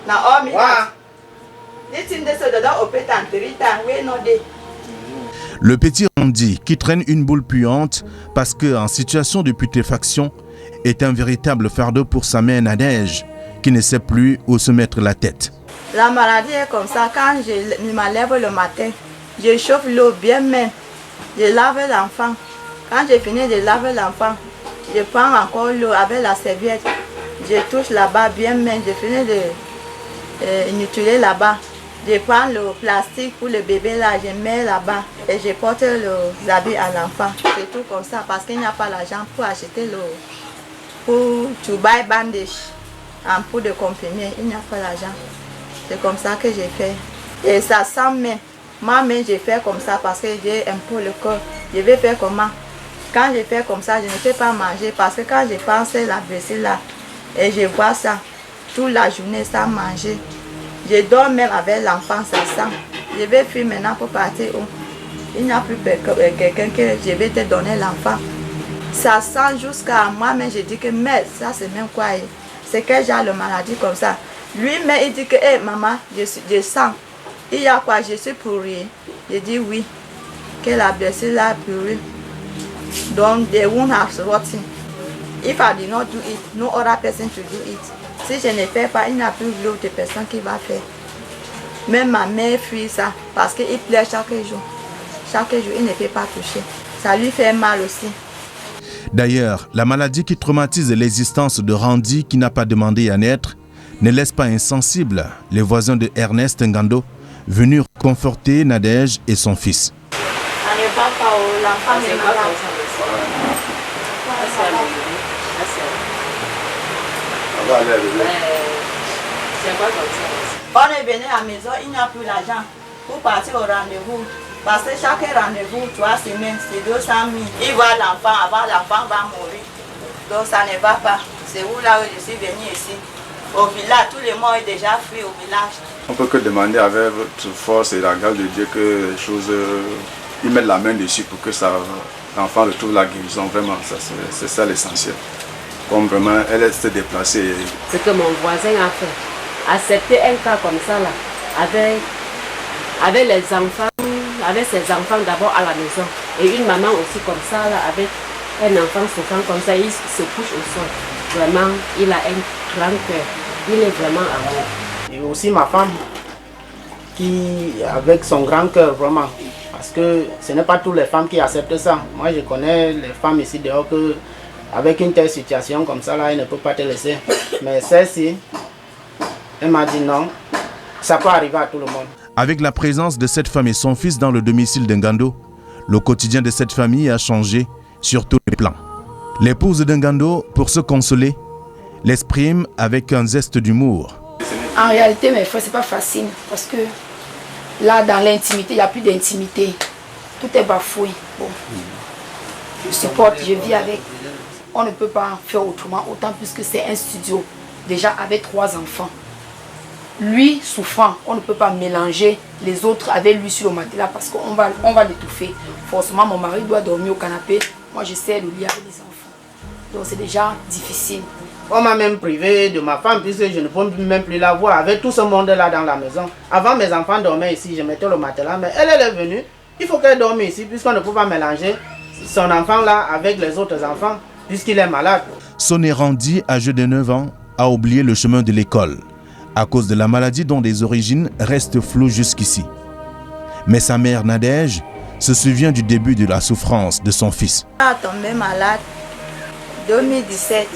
Now all me. This thing they say they don't operate and 3 times. We no day. Le petit Randi, qui traîne une boule puante parce qu'en situation de putréfaction, est un véritable fardeau pour sa mère Nadège, qui ne sait plus où se mettre la tête. La maladie est comme ça. Quand je me lève le matin, je chauffe l'eau bien même. Je lave l'enfant. Quand j'ai fini de laver l'enfant, je prends encore l'eau avec la serviette. Je touche là-bas bien même. Je finis de nettoyer là-bas. Je prends le plastique pour le bébé là, je mets là-bas et je porte les habits à l'enfant. C'est tout comme ça parce qu'il n'y a pas l'argent pour acheter pour to buy bandage en pour de comprimés. Il n'y a pas l'argent. C'est comme ça que j'ai fait. Et ça sent même. Moi-même, j'ai fait comme ça parce que j'ai un peu le corps. Je vais faire comment? Quand je fais comme ça, je ne peux pas manger parce que quand je pense à la blessure là et je vois ça, toute la journée, ça manger. Je dors même avec l'enfant, ça sent. Je vais fuir maintenant pour partir où il n'y a plus quelqu'un que je vais te donner l'enfant. Ça sent jusqu'à moi, mais je dis que mais ça c'est même quoi. C'est que j'ai la maladie comme ça. Lui-même il dit que hey, maman, je sens. Il y a quoi, je suis pourrie. Je dis oui, que la blessure là pourrie. Donc the wound has rotten. If I did not do it, no other person to do it. Si je ne fais pas, il n'y a plus d'autres personnes qui va faire. Même ma mère fuit ça parce qu'il pleure chaque jour. Chaque jour, il ne peut pas toucher. Ça lui fait mal aussi. D'ailleurs, la maladie qui traumatise l'existence de Randi, qui n'a pas demandé à naître, ne laisse pas insensibles les voisins de Ernest Ngando, venu conforter Nadège et son fils. Ça ne va pas, l'enfant est malade. On est venu à la maison, il n'y a plus l'argent pour partir au rendez-vous. Parce que chaque rendez-vous, 3 semaines, c'est 200 000. Il voit l'enfant, avant l'enfant va mourir. Donc ça ne va pas. C'est où là où je suis venu ici. Au village, tout le monde est déjà fui au village. On peut que demander avec votre force et la grâce de Dieu que les choses, ils mettent la main dessus pour que l'enfant retrouve la guérison. Vraiment, c'est ça l'essentiel. Comme vraiment, elle s'est déplacée. Ce que mon voisin a fait, accepter un cas comme ça là, avec les enfants, avec ses enfants d'abord à la maison, et une maman aussi comme ça là, avec un enfant souffrant comme ça, il se couche au sol. Vraiment, il a un grand cœur. Il est vraiment amoureux. Et aussi ma femme, qui avec son grand cœur vraiment, parce que ce n'est pas toutes les femmes qui acceptent ça. Moi je connais les femmes ici dehors que avec une telle situation comme ça là, elle ne peut pas te laisser. Mais celle-ci, elle m'a dit non, ça peut arriver à tout le monde. Avec la présence de cette femme et son fils dans le domicile d'Ngando, le quotidien de cette famille a changé sur tous les plans. L'épouse d'Ngando, pour se consoler, l'exprime avec un zeste d'humour. En réalité, mes frères, c'est pas facile parce que là, dans l'intimité, il n'y a plus d'intimité. Tout est bafoué. Bon. Je supporte, je vis avec. On ne peut pas faire autrement, autant puisque c'est un studio, déjà avec 3 enfants. Lui souffrant, on ne peut pas mélanger les autres avec lui sur le matelas parce qu'on va l'étouffer. Forcément, mon mari doit dormir au canapé. Moi, j'essaie de lire avec les enfants. Donc, c'est déjà difficile. On m'a même privé de ma femme puisque je ne peux même plus la voir avec tout ce monde-là dans la maison. Avant, mes enfants dormaient ici, je mettais le matelas, mais elle est venue. Il faut qu'elle dorme ici puisqu'on ne peut pas mélanger son enfant-là avec les autres enfants puisqu'il est malade. Soné Randi, âgé de 9 ans, a oublié le chemin de l'école à cause de la maladie dont les origines restent floues jusqu'ici. Mais sa mère Nadège se souvient du début de la souffrance de son fils. Elle est tombée malade 2017.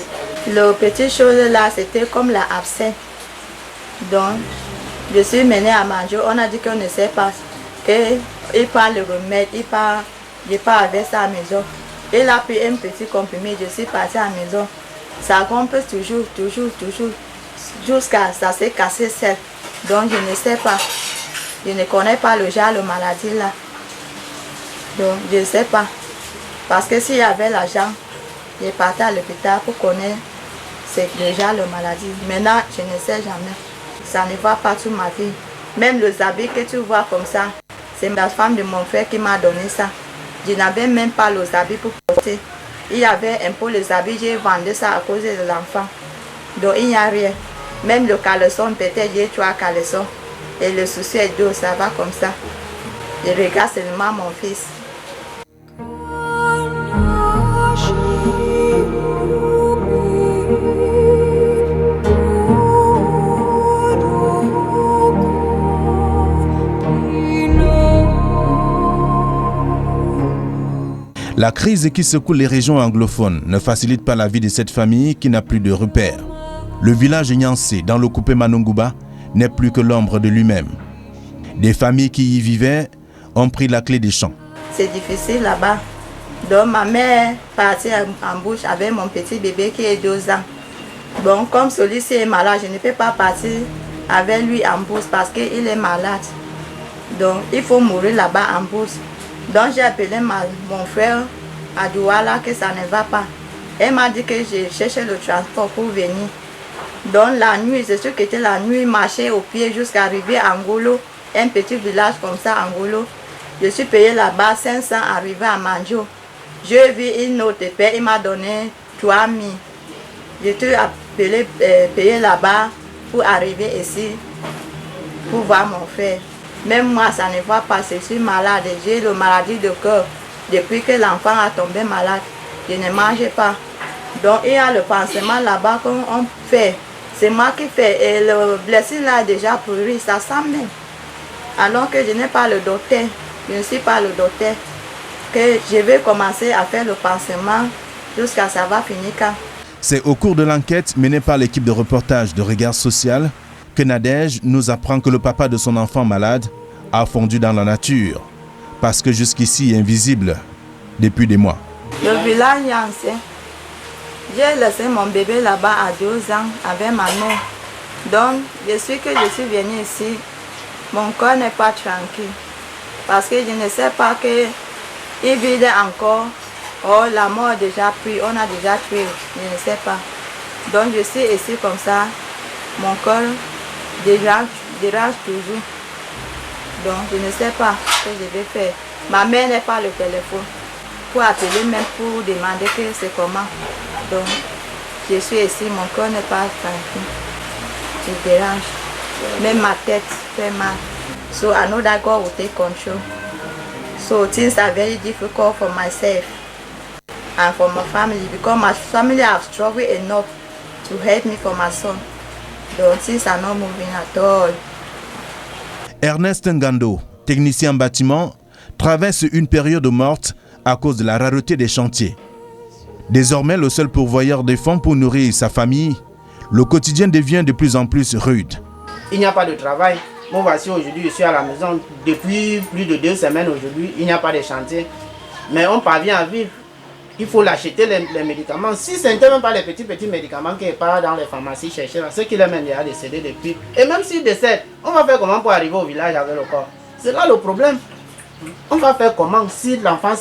Le petit chose là, c'était comme la abcès. Donc, je suis menée à manger. On a dit qu'on ne sait pas. Il parle le remède, il part avec ça à la maison. Il a pris un petit comprimé, je suis partie à la maison. Ça grimpe toujours. Jusqu'à ça s'est cassé seul. Donc, je ne sais pas. Je ne connais pas le genre de maladie là. Donc, je ne sais pas. Parce que s'il y avait l'argent, je partais à l'hôpital pour connaître c'est déjà la maladie. Maintenant, je ne sais jamais. Ça ne va pas toute ma vie. Même les habits que tu vois comme ça, c'est la femme de mon frère qui m'a donné ça. Je n'avais même pas les habits pour porter. Il y avait un peu les habits, j'ai vendu ça à cause de l'enfant. Donc il n'y a rien. Même le caleçon, peut-être j'ai 3 caleçons. Et le souci est d'eau, ça va comme ça. Je regarde seulement mon fils. La crise qui secoue les régions anglophones ne facilite pas la vie de cette famille qui n'a plus de repères. Le village Nyansé, dans le coupé Manunguba, n'est plus que l'ombre de lui-même. Des familles qui y vivaient ont pris la clé des champs. C'est difficile là-bas. Donc ma mère partit en bouche avec mon petit bébé qui est 2 ans. Bon, comme celui-ci est malade, je ne peux pas partir avec lui en bouche parce qu'il est malade. Donc il faut mourir là-bas en bouche. Donc j'ai appelé mon frère à Douala que ça ne va pas. Elle m'a dit que j'ai cherché le transport pour venir. Donc la nuit, je suis quittée la nuit, marcher au pied jusqu'à arriver à Ngolo, un petit village comme ça, Ngolo. Je suis payé là-bas 500 arrivé à Manjo. Je vis une autre paie, il m'a donné 3000. Je suis appelé payé là-bas pour arriver ici, pour voir mon frère. Même moi, ça ne va pas, je suis malade. J'ai la maladie de cœur. Depuis que l'enfant a tombé malade, je ne mange pas. Donc, il y a le pansement là-bas qu'on fait. C'est moi qui fais. Et le blessure là est déjà pourri, ça sent même. Alors que je n'ai pas le docteur, je ne suis pas le docteur, que je vais commencer à faire le pansement jusqu'à ça va finir quand. C'est au cours de l'enquête menée par l'équipe de reportage de Regard Social que Nadège nous apprend que le papa de son enfant malade a fondu dans la nature, parce que jusqu'ici invisible depuis des mois. Le village est ancien. J'ai laissé mon bébé là-bas à 12 ans avec ma mère. Donc, depuis que je suis venue ici, mon corps n'est pas tranquille. Parce que je ne sais pas qu'il vit encore. Oh, la mort a déjà pris, on a déjà tué, je ne sais pas. Donc, je suis ici comme ça. Mon corps dérange toujours. Donc, je ne sais pas ce que je vais faire. Ma mère n'est pas le téléphone pour appeler, même pour demander que c'est comment. Donc, je suis ici, mon corps n'est pas tranquille. Je dérange. Même ma tête fait mal. So, I know that God will take control. So, things are very difficult for myself and for my family because my family have struggled enough to help me for my son. Donc, things are not moving at all. Ernest Ngando, technicien en bâtiment, traverse une période morte à cause de la rareté des chantiers. Désormais, le seul pourvoyeur des fonds pour nourrir sa famille, le quotidien devient de plus en plus rude. Il n'y a pas de travail. Moi, voici aujourd'hui, je suis à la maison depuis plus de 2 semaines aujourd'hui. Il n'y a pas de chantier. Mais on parvient à vivre. Il faut l'acheter les médicaments. Si ce n'était même pas les petits médicaments qui partent dans les pharmacies chercher, ceux qui les mènent déjà décédés depuis. Et même s'ils décèdent, on va faire comment pour arriver au village avec le corps? C'est là le problème. On va faire comment si l'enfant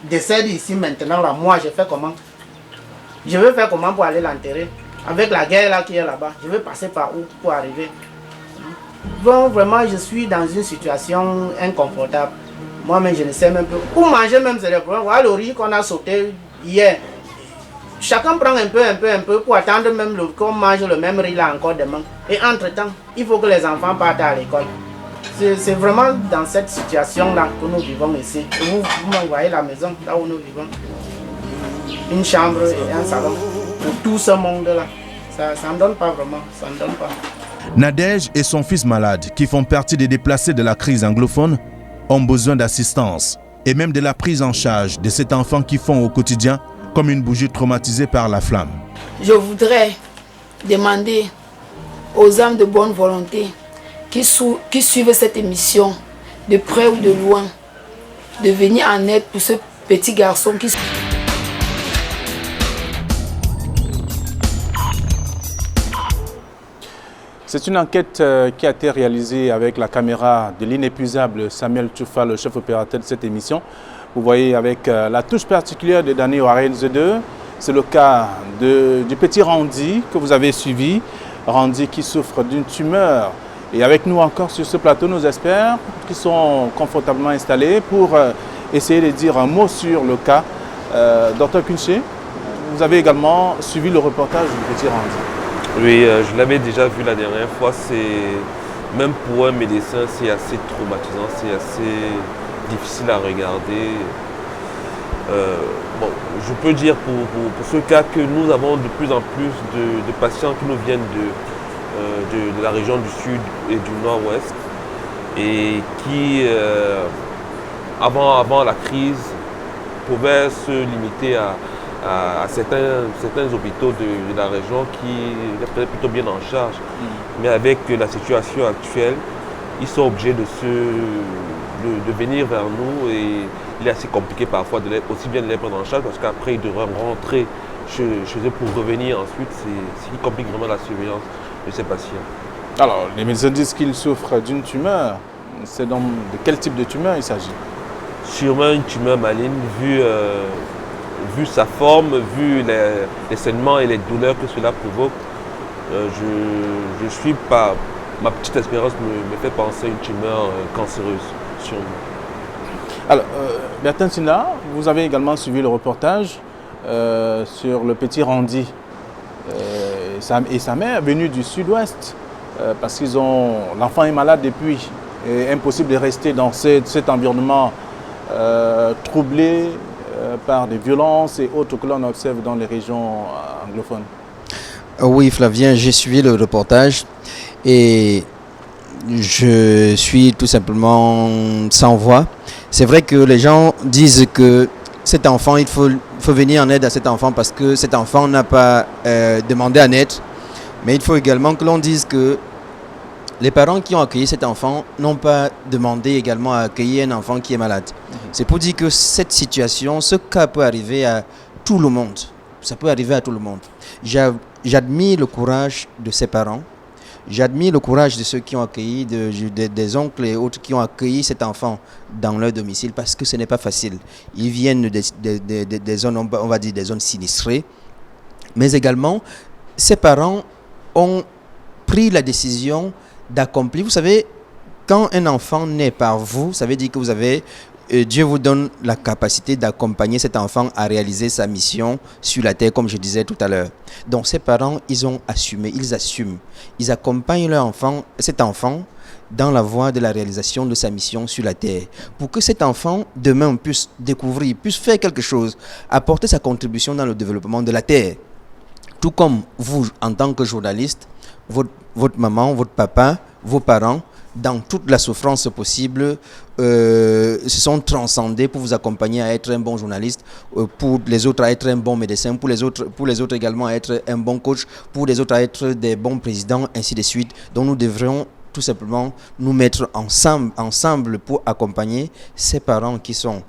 décède ici maintenant, là, moi je fais comment? Je vais faire comment pour aller l'enterrer? Avec la guerre là qui est là-bas, je vais passer par où pour arriver? Bon, vraiment, je suis dans une situation inconfortable. Moi-même, je ne sais même plus. Pour manger même, c'est le problème. Voilà le riz qu'on a sauté hier. Chacun prend un peu pour attendre même qu'on mange le même riz là encore demain. Et entre-temps, il faut que les enfants partent à l'école. C'est vraiment dans cette situation-là que nous vivons ici. Vous m'envoyez la maison, là où nous vivons. Une chambre et un salon. Pour tout ce monde-là. Ça ne donne pas vraiment, ça ne donne pas. Nadège et son fils malade, qui font partie des déplacés de la crise anglophone, ont besoin d'assistance et même de la prise en charge de cet enfant qui fond au quotidien comme une bougie traumatisée par la flamme. Je voudrais demander aux âmes de bonne volonté qui suivent cette émission, de près ou de loin, de venir en aide pour ce petit garçon qui... C'est une enquête qui a été réalisée avec la caméra de l'inépuisable Samuel Tchoufa, le chef opérateur de cette émission. Vous voyez avec la touche particulière de Danny Warren 2, c'est le cas du petit Randy que vous avez suivi. Randy qui souffre d'une tumeur. Et avec nous encore sur ce plateau, nos experts qui sont confortablement installés pour essayer de dire un mot sur le cas. Dr Kunche, vous avez également suivi le reportage du petit Randy. Oui, je l'avais déjà vu la dernière fois. Même pour un médecin, c'est assez traumatisant, c'est assez difficile à regarder. Bon, je peux dire pour ce cas que nous avons de plus en plus de patients qui nous viennent de la région du sud et du nord-ouest et qui, avant la crise, pouvaient se limiter à certains hôpitaux de la région qui les prenaient plutôt bien en charge. Mais avec la situation actuelle, ils sont obligés de venir vers nous et il est assez compliqué parfois aussi bien de les prendre en charge parce qu'après ils devraient rentrer chez eux pour revenir ensuite. C'est ce qui complique vraiment la surveillance de ces patients. Alors, les médecins disent qu'ils souffrent d'une tumeur. C'est donc de quel type de tumeur il s'agit? Sûrement une tumeur maligne vu sa forme, vu les saignements et les douleurs que cela provoque. Je suis pas... Ma petite expérience me fait penser à une tumeur cancéreuse, sûrement. Alors, Bertin Sina, vous avez également suivi le reportage sur le petit Randy et sa mère venue du sud-ouest parce qu'ils l'enfant est malade depuis et impossible de rester dans cet environnement troublé par des violences et autres que l'on observe dans les régions anglophones. Oui, Flavien, j'ai suivi le reportage et je suis tout simplement sans voix. C'est vrai que les gens disent que cet enfant, il faut venir en aide à cet enfant parce que cet enfant n'a pas demandé en aide. Mais il faut également que l'on dise que les parents qui ont accueilli cet enfant n'ont pas demandé également à accueillir un enfant qui est malade. C'est pour dire que cette situation, ce cas peut arriver à tout le monde. Ça peut arriver à tout le monde. J'admire le courage de ces parents. J'admire le courage de ceux qui ont accueilli, des oncles et autres qui ont accueilli cet enfant dans leur domicile parce que ce n'est pas facile. Ils viennent des zones, on va dire des zones sinistrées. Mais également, ces parents ont pris la décision d'accomplir. Vous savez, quand un enfant naît par vous, ça veut dire que vous avez, Dieu vous donne la capacité d'accompagner cet enfant à réaliser sa mission sur la terre, comme je disais tout à l'heure. Donc ces parents, ils ont assumé, ils assument. Ils accompagnent leur enfant, cet enfant dans la voie de la réalisation de sa mission sur la terre. Pour que cet enfant, demain, puisse découvrir, puisse faire quelque chose, apporter sa contribution dans le développement de la terre. Tout comme vous, en tant que journaliste, votre maman, votre papa, vos parents, dans toute la souffrance possible, se sont transcendés pour vous accompagner à être un bon journaliste, pour les autres à être un bon médecin, pour les autres également à être un bon coach, pour les autres à être des bons présidents, ainsi de suite. Donc nous devrions tout simplement nous mettre ensemble pour accompagner ces parents qui sont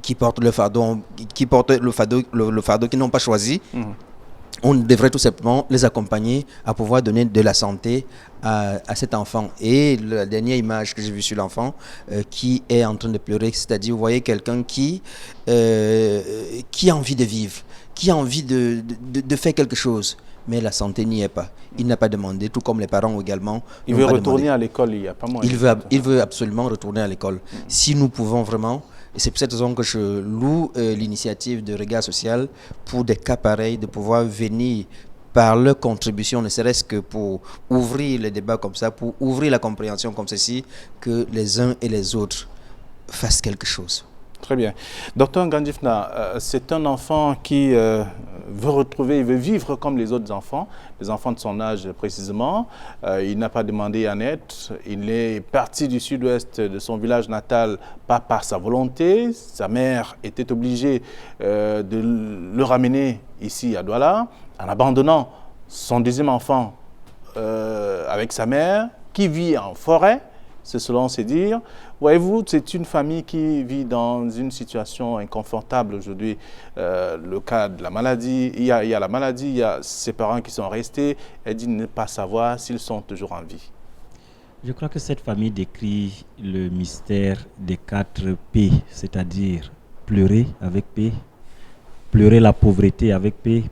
qui portent le fardeau, qu'ils n'ont pas choisi. On devrait tout simplement les accompagner à pouvoir donner de la santé à cet enfant. Et la dernière image que j'ai vue sur l'enfant qui est en train de pleurer, c'est-à-dire vous voyez quelqu'un qui a envie de vivre, qui a envie de faire quelque chose, mais la santé n'y est pas. Il n'a pas demandé, tout comme les parents également. Il veut retourner à l'école, il n'y a pas moyen. Il veut absolument retourner à l'école. Si nous pouvons vraiment... Et c'est pour cette raison que je loue l'initiative de Regard Social pour des cas pareils, de pouvoir venir par leur contribution, ne serait-ce que pour ouvrir les débats comme ça, pour ouvrir la compréhension comme ceci, que les uns et les autres fassent quelque chose. Très bien. Docteur Ngandjifna, c'est un enfant qui veut vivre comme les autres enfants de son âge précisément. Il n'a pas demandé à naître. Il est parti du sud-ouest de son village natal, pas par sa volonté. Sa mère était obligée de le ramener ici à Douala, en abandonnant son deuxième enfant avec sa mère, qui vit en forêt. C'est selon ses dires. Voyez-vous, c'est une famille qui vit dans une situation inconfortable aujourd'hui. Le cas de la maladie, il y a la maladie, il y a ses parents qui sont restés. Elle dit ne pas savoir s'ils sont toujours en vie. Je crois que cette famille décrit le mystère des 4 P, c'est-à-dire pleurer avec P, pleurer la pauvreté avec P,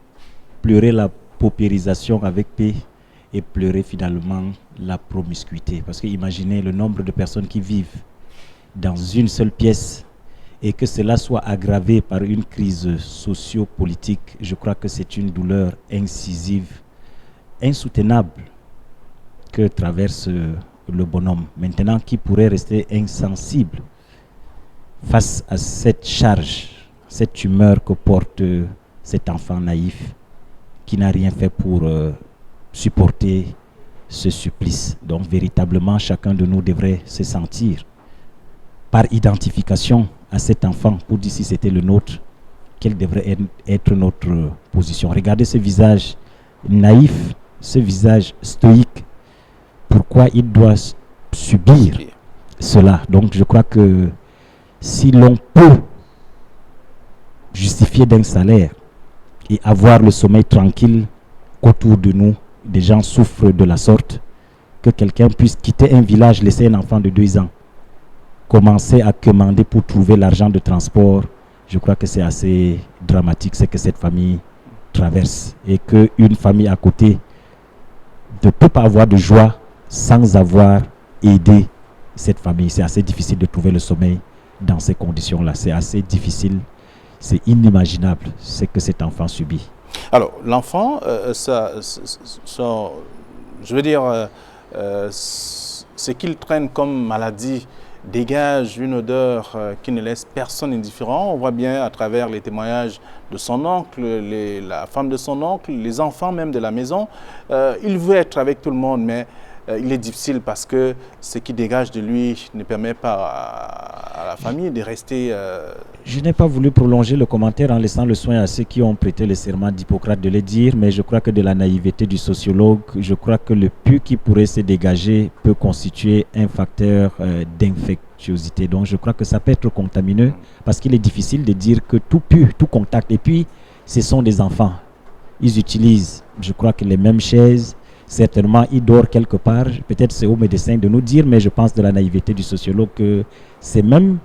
pleurer la paupérisation avec P, et pleurer finalement la promiscuité. Parce que imaginez le nombre de personnes qui vivent dans une seule pièce et que cela soit aggravé par une crise socio-politique. Je crois que c'est une douleur incisive, insoutenable que traverse le bonhomme. Maintenant, qui pourrait rester insensible face à cette charge, cette humeur que porte cet enfant naïf qui n'a rien fait pour supporter ce supplice. Donc véritablement, chacun de nous devrait se sentir par identification à cet enfant pour dire si c'était le nôtre, quelle devrait être notre position. Regardez ce visage naïf, ce visage stoïque. Pourquoi il doit subir cela? Donc je crois que si l'on peut justifier d'un salaire et avoir le sommeil tranquille qu'autour de nous, des gens souffrent de la sorte, que quelqu'un puisse quitter un village, laisser un enfant de 2 ans, commencer à commander pour trouver l'argent de transport, je crois que c'est assez dramatique ce que cette famille traverse. Et qu'une famille à côté ne peut pas avoir de joie sans avoir aidé cette famille. C'est assez difficile de trouver le sommeil dans ces conditions-là. C'est assez difficile, c'est inimaginable ce que cet enfant subit. Alors, l'enfant, je veux dire, ce qu'il traîne comme maladie dégage une odeur qui ne laisse personne indifférent. On voit bien à travers les témoignages de son oncle, la femme de son oncle, les enfants même de la maison. Il veut être avec tout le monde, mais il est difficile parce que ce qui dégage de lui ne permet pas à la famille de rester... Je n'ai pas voulu prolonger le commentaire en laissant le soin à ceux qui ont prêté le serment d'Hippocrate de le dire, mais je crois que de la naïveté du sociologue, je crois que le pu qui pourrait se dégager peut constituer un facteur d'infectiosité. Donc je crois que ça peut être contamineux parce qu'il est difficile de dire que tout pu, tout contact, et puis ce sont des enfants. Ils utilisent, je crois que les mêmes chaises, certainement ils dorment quelque part, peut-être c'est au médecin de nous dire, mais je pense de la naïveté du sociologue que c'est même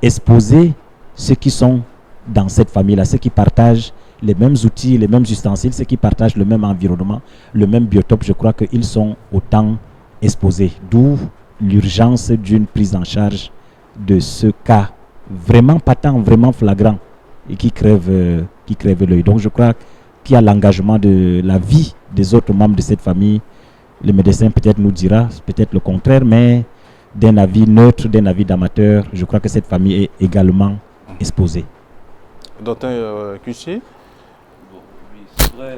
exposer ceux qui sont dans cette famille-là, ceux qui partagent les mêmes outils, les mêmes ustensiles, ceux qui partagent le même environnement, le même biotope, je crois qu'ils sont autant exposés. D'où l'urgence d'une prise en charge de ce cas vraiment patent, vraiment flagrant et qui crève l'œil. Donc je crois qu'il y a l'engagement de la vie des autres membres de cette famille. Le médecin peut-être nous dira peut-être le contraire, mais d'un avis neutre, d'un avis d'amateur, je crois que cette famille est également exposée. Docteur Cuchet? Oui, c'est vrai.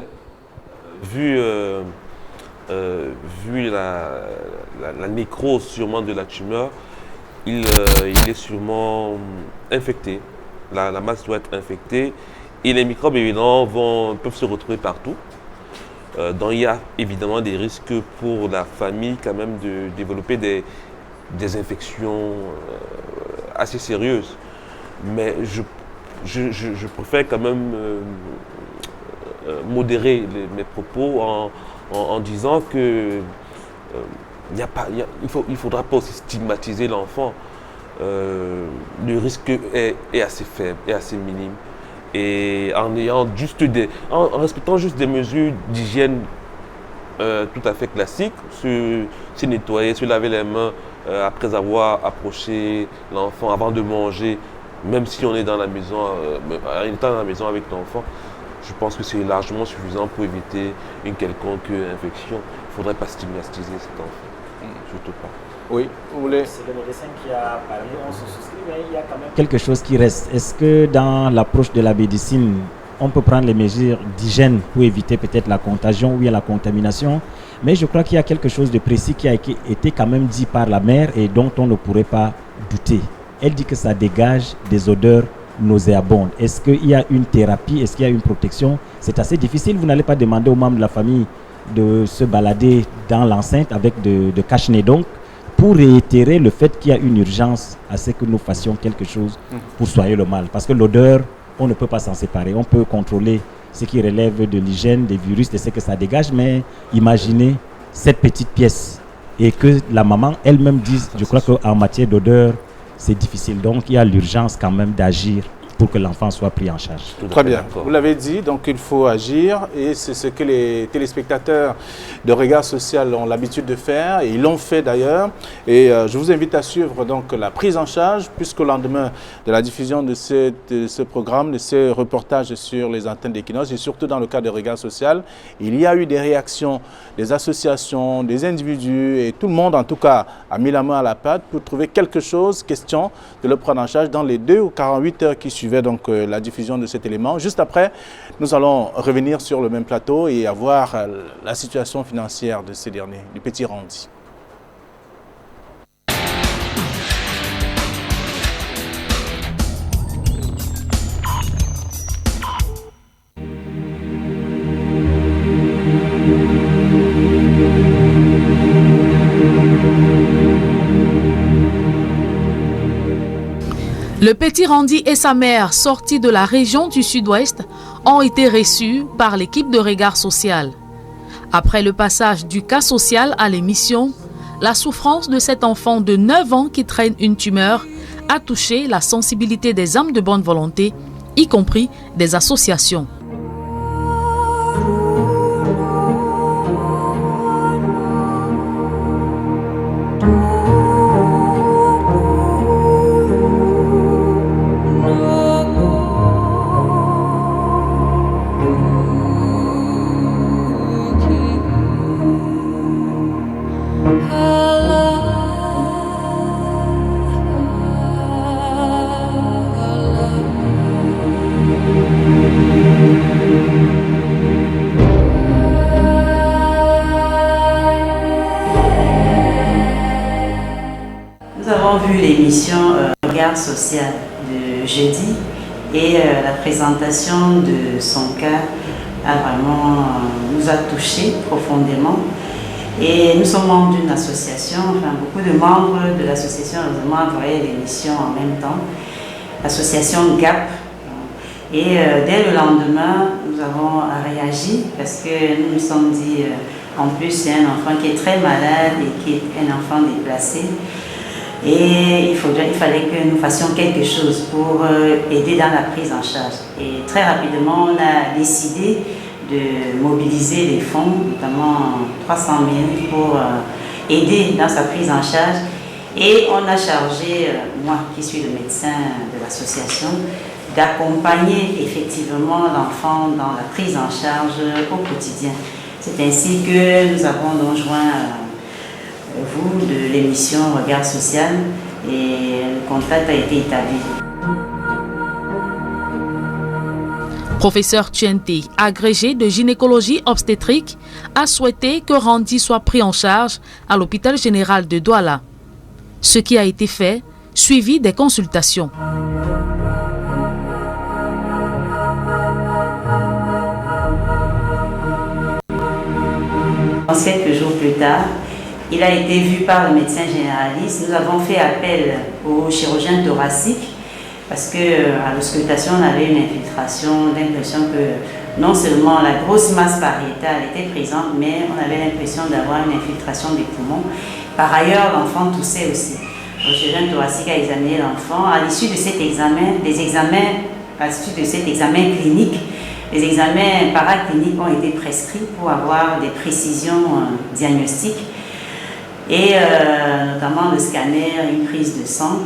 Vu la nécrose sûrement de la tumeur, il est sûrement infecté. La masse doit être infectée et les microbes évidemment peuvent se retrouver partout. Donc il y a évidemment des risques pour la famille quand même de développer des infections assez sérieuses. Mais je préfère quand même modérer mes propos en disant que il ne faudra pas aussi stigmatiser l'enfant. Le risque est assez faible, est assez minime. Et en respectant juste des mesures d'hygiène tout à fait classiques, se nettoyer, se laver les mains après avoir approché l'enfant, avant de manger, même si on est dans la maison, avec l'enfant, je pense que c'est largement suffisant pour éviter une quelconque infection. Il ne faudrait pas stigmatiser cet enfant, surtout pas. Oui, vous voulez... C'est le médecin qui a parlé, on se souscrit, mais il y a quand même quelque chose qui reste. Est-ce que dans l'approche de la médecine, on peut prendre les mesures d'hygiène pour éviter peut-être la contagion ou la contamination? Mais je crois qu'il y a quelque chose de précis qui a été quand même dit par la mère et dont on ne pourrait pas douter. Elle dit que ça dégage des odeurs nauséabondes. Est-ce qu'il y a une thérapie? Est-ce qu'il y a une protection? C'est assez difficile. Vous n'allez pas demander aux membres de la famille de se balader dans l'enceinte avec de cache-nez. Donc, pour réitérer le fait qu'il y a une urgence à ce que nous fassions quelque chose pour soigner le mal. Parce que l'odeur, on ne peut pas s'en séparer. On peut contrôler ce qui relève de l'hygiène, des virus, de ce que ça dégage, mais imaginez cette petite pièce et que la maman elle-même dise, je crois qu'en matière d'odeur, c'est difficile. Donc il y a l'urgence quand même d'agir pour que l'enfant soit pris en charge. Très bien, vous l'avez dit, donc il faut agir et c'est ce que les téléspectateurs de Regard Social ont l'habitude de faire et ils l'ont fait d'ailleurs. Et je vous invite à suivre donc la prise en charge puisqu'au lendemain de la diffusion de ce programme, de ce reportage sur les antennes d'Equinox et surtout dans le cadre de Regard Social, il y a eu des réactions des associations, des individus et tout le monde en tout cas a mis la main à la pâte pour trouver quelque chose, question de le prendre en charge dans les 2 ou 48 heures qui suivent donc la diffusion de cet élément. Juste après, nous allons revenir sur le même plateau et avoir la situation financière de ces derniers, du petit Randy. Le petit Randy et sa mère, sortis de la région du Sud-Ouest, ont été reçus par l'équipe de Regard Social. Après le passage du cas social à l'émission, la souffrance de cet enfant de 9 ans qui traîne une tumeur a touché la sensibilité des âmes de bonne volonté, y compris des associations. avons vu l'émission Regard social de jeudi et la présentation de son cas nous a touchés profondément. Et nous sommes membres d'une association, enfin beaucoup de membres de l'association heureusement voyaient l'émission en même temps, l'association GAP. Et dès le lendemain, nous avons réagi parce que nous nous sommes dit, en plus c'est un enfant qui est très malade et qui est un enfant déplacé. Et il fallait que nous fassions quelque chose pour aider dans la prise en charge. Et très rapidement, on a décidé de mobiliser les fonds, notamment 300 000 pour aider dans sa prise en charge. Et on a chargé, moi qui suis le médecin de l'association, d'accompagner effectivement l'enfant dans la prise en charge au quotidien. C'est ainsi que nous avons donc joint vous de l'émission Regard social et le contact a été établi. Professeur Tiente, agrégé de gynécologie obstétrique, a souhaité que Randy soit pris en charge à l'hôpital général de Douala. Ce qui a été fait, suivi des consultations. Quelques jours plus tard, il a été vu par le médecin généraliste. Nous avons fait appel au chirurgien thoracique parce qu'à l'auscultation, on avait une infiltration, l'impression que non seulement la grosse masse pariétale était présente, mais on avait l'impression d'avoir une infiltration des poumons. Par ailleurs, l'enfant toussait aussi. Le chirurgien thoracique a examiné l'enfant. À l'issue de cet examen, clinique, les examens paracliniques ont été prescrits pour avoir des précisions diagnostiques et notamment le scanner, une prise de sang.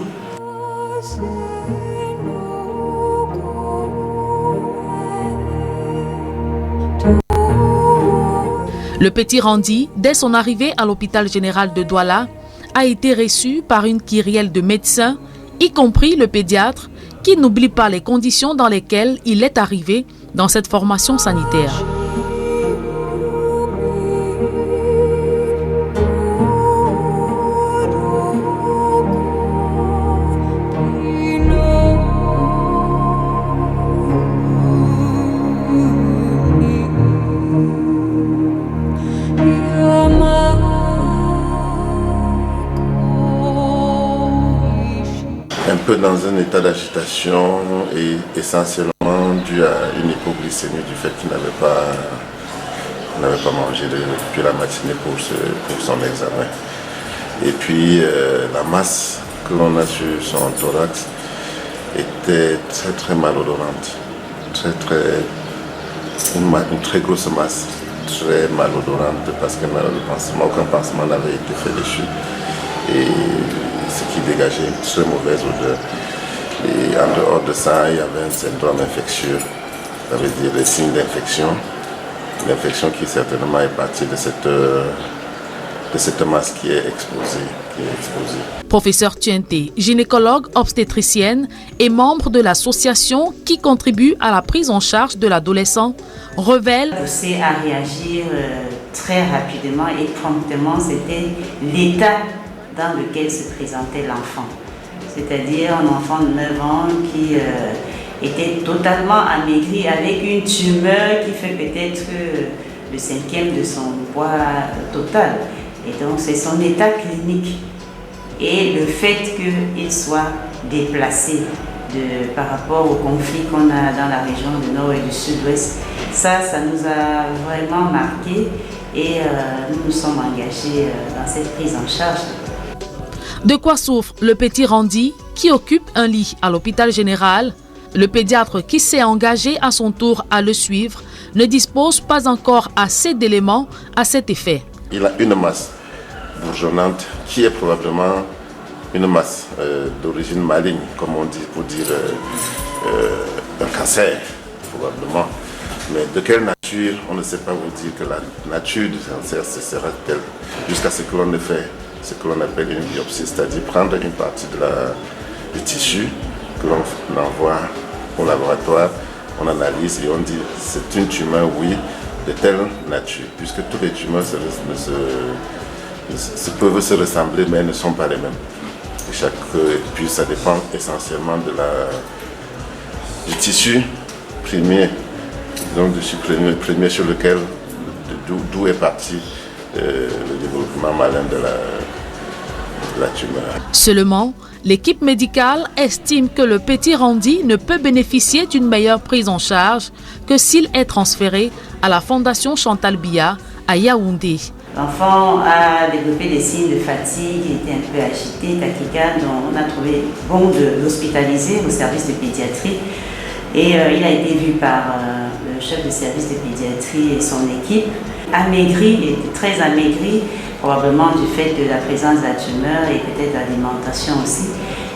Le petit Randy, dès son arrivée à l'hôpital général de Douala, a été reçu par une kyrielle de médecins, y compris le pédiatre, qui n'oublie pas les conditions dans lesquelles il est arrivé dans cette formation sanitaire. Un peu dans un état d'agitation et essentiellement dû à une hypoglycémie du fait qu'il n'avait pas mangé depuis la matinée pour son examen. Et puis la masse que l'on a sur son thorax était très malodorante, une très grosse masse, très malodorante parce que aucun pansement n'avait été fait dessus. Et ce qui dégageait une très mauvaise odeur. Et en dehors de ça, il y avait un syndrome infectieux, ça veut dire des signes d'infection. L'infection qui certainement est partie de cette masse qui est exposée. Professeur Tiente, gynécologue obstétricienne et membre de l'association qui contribue à la prise en charge de l'adolescent, révèle... Poussé à réagir très rapidement et promptement, c'était l'état dans lequel se présentait l'enfant. C'est-à-dire un enfant de 9 ans qui était totalement amaigri avec une tumeur qui fait peut-être le 5e de son poids total. Et donc c'est son état clinique et le fait qu'il soit déplacé par rapport au conflit qu'on a dans la région du Nord et du Sud-Ouest, ça nous a vraiment marqué et nous nous sommes engagés dans cette prise en charge. De quoi souffre le petit Randy qui occupe un lit à l'hôpital général? Le pédiatre qui s'est engagé à son tour à le suivre ne dispose pas encore assez d'éléments à cet effet. Il a une masse bourgeonnante qui est probablement une masse d'origine maligne, comme on dit, pour dire un cancer, probablement. Mais de quelle nature, on ne sait pas vous dire que la nature du cancer sera telle jusqu'à ce que l'on ait fait ce que l'on appelle une biopsie, c'est-à-dire prendre une partie du tissu que l'on envoie au laboratoire, on analyse et on dit c'est une tumeur, oui, de telle nature, puisque toutes les tumeurs peuvent se ressembler mais elles ne sont pas les mêmes. puis ça dépend essentiellement du tissu premier, donc du tissu premier sur lequel, d'où est parti le développement malin de la tumeur. Seulement, l'équipe médicale estime que le petit Randy ne peut bénéficier d'une meilleure prise en charge que s'il est transféré à la Fondation Chantal Biya à Yaoundé. L'enfant a développé des signes de fatigue, il était un peu agité, tachycarde, donc on a trouvé bon de l'hospitaliser au service de pédiatrie. Et il a été vu par le chef de service de pédiatrie et son équipe, amaigri, il était très amaigri, probablement du fait de la présence de la tumeur et peut-être l'alimentation aussi,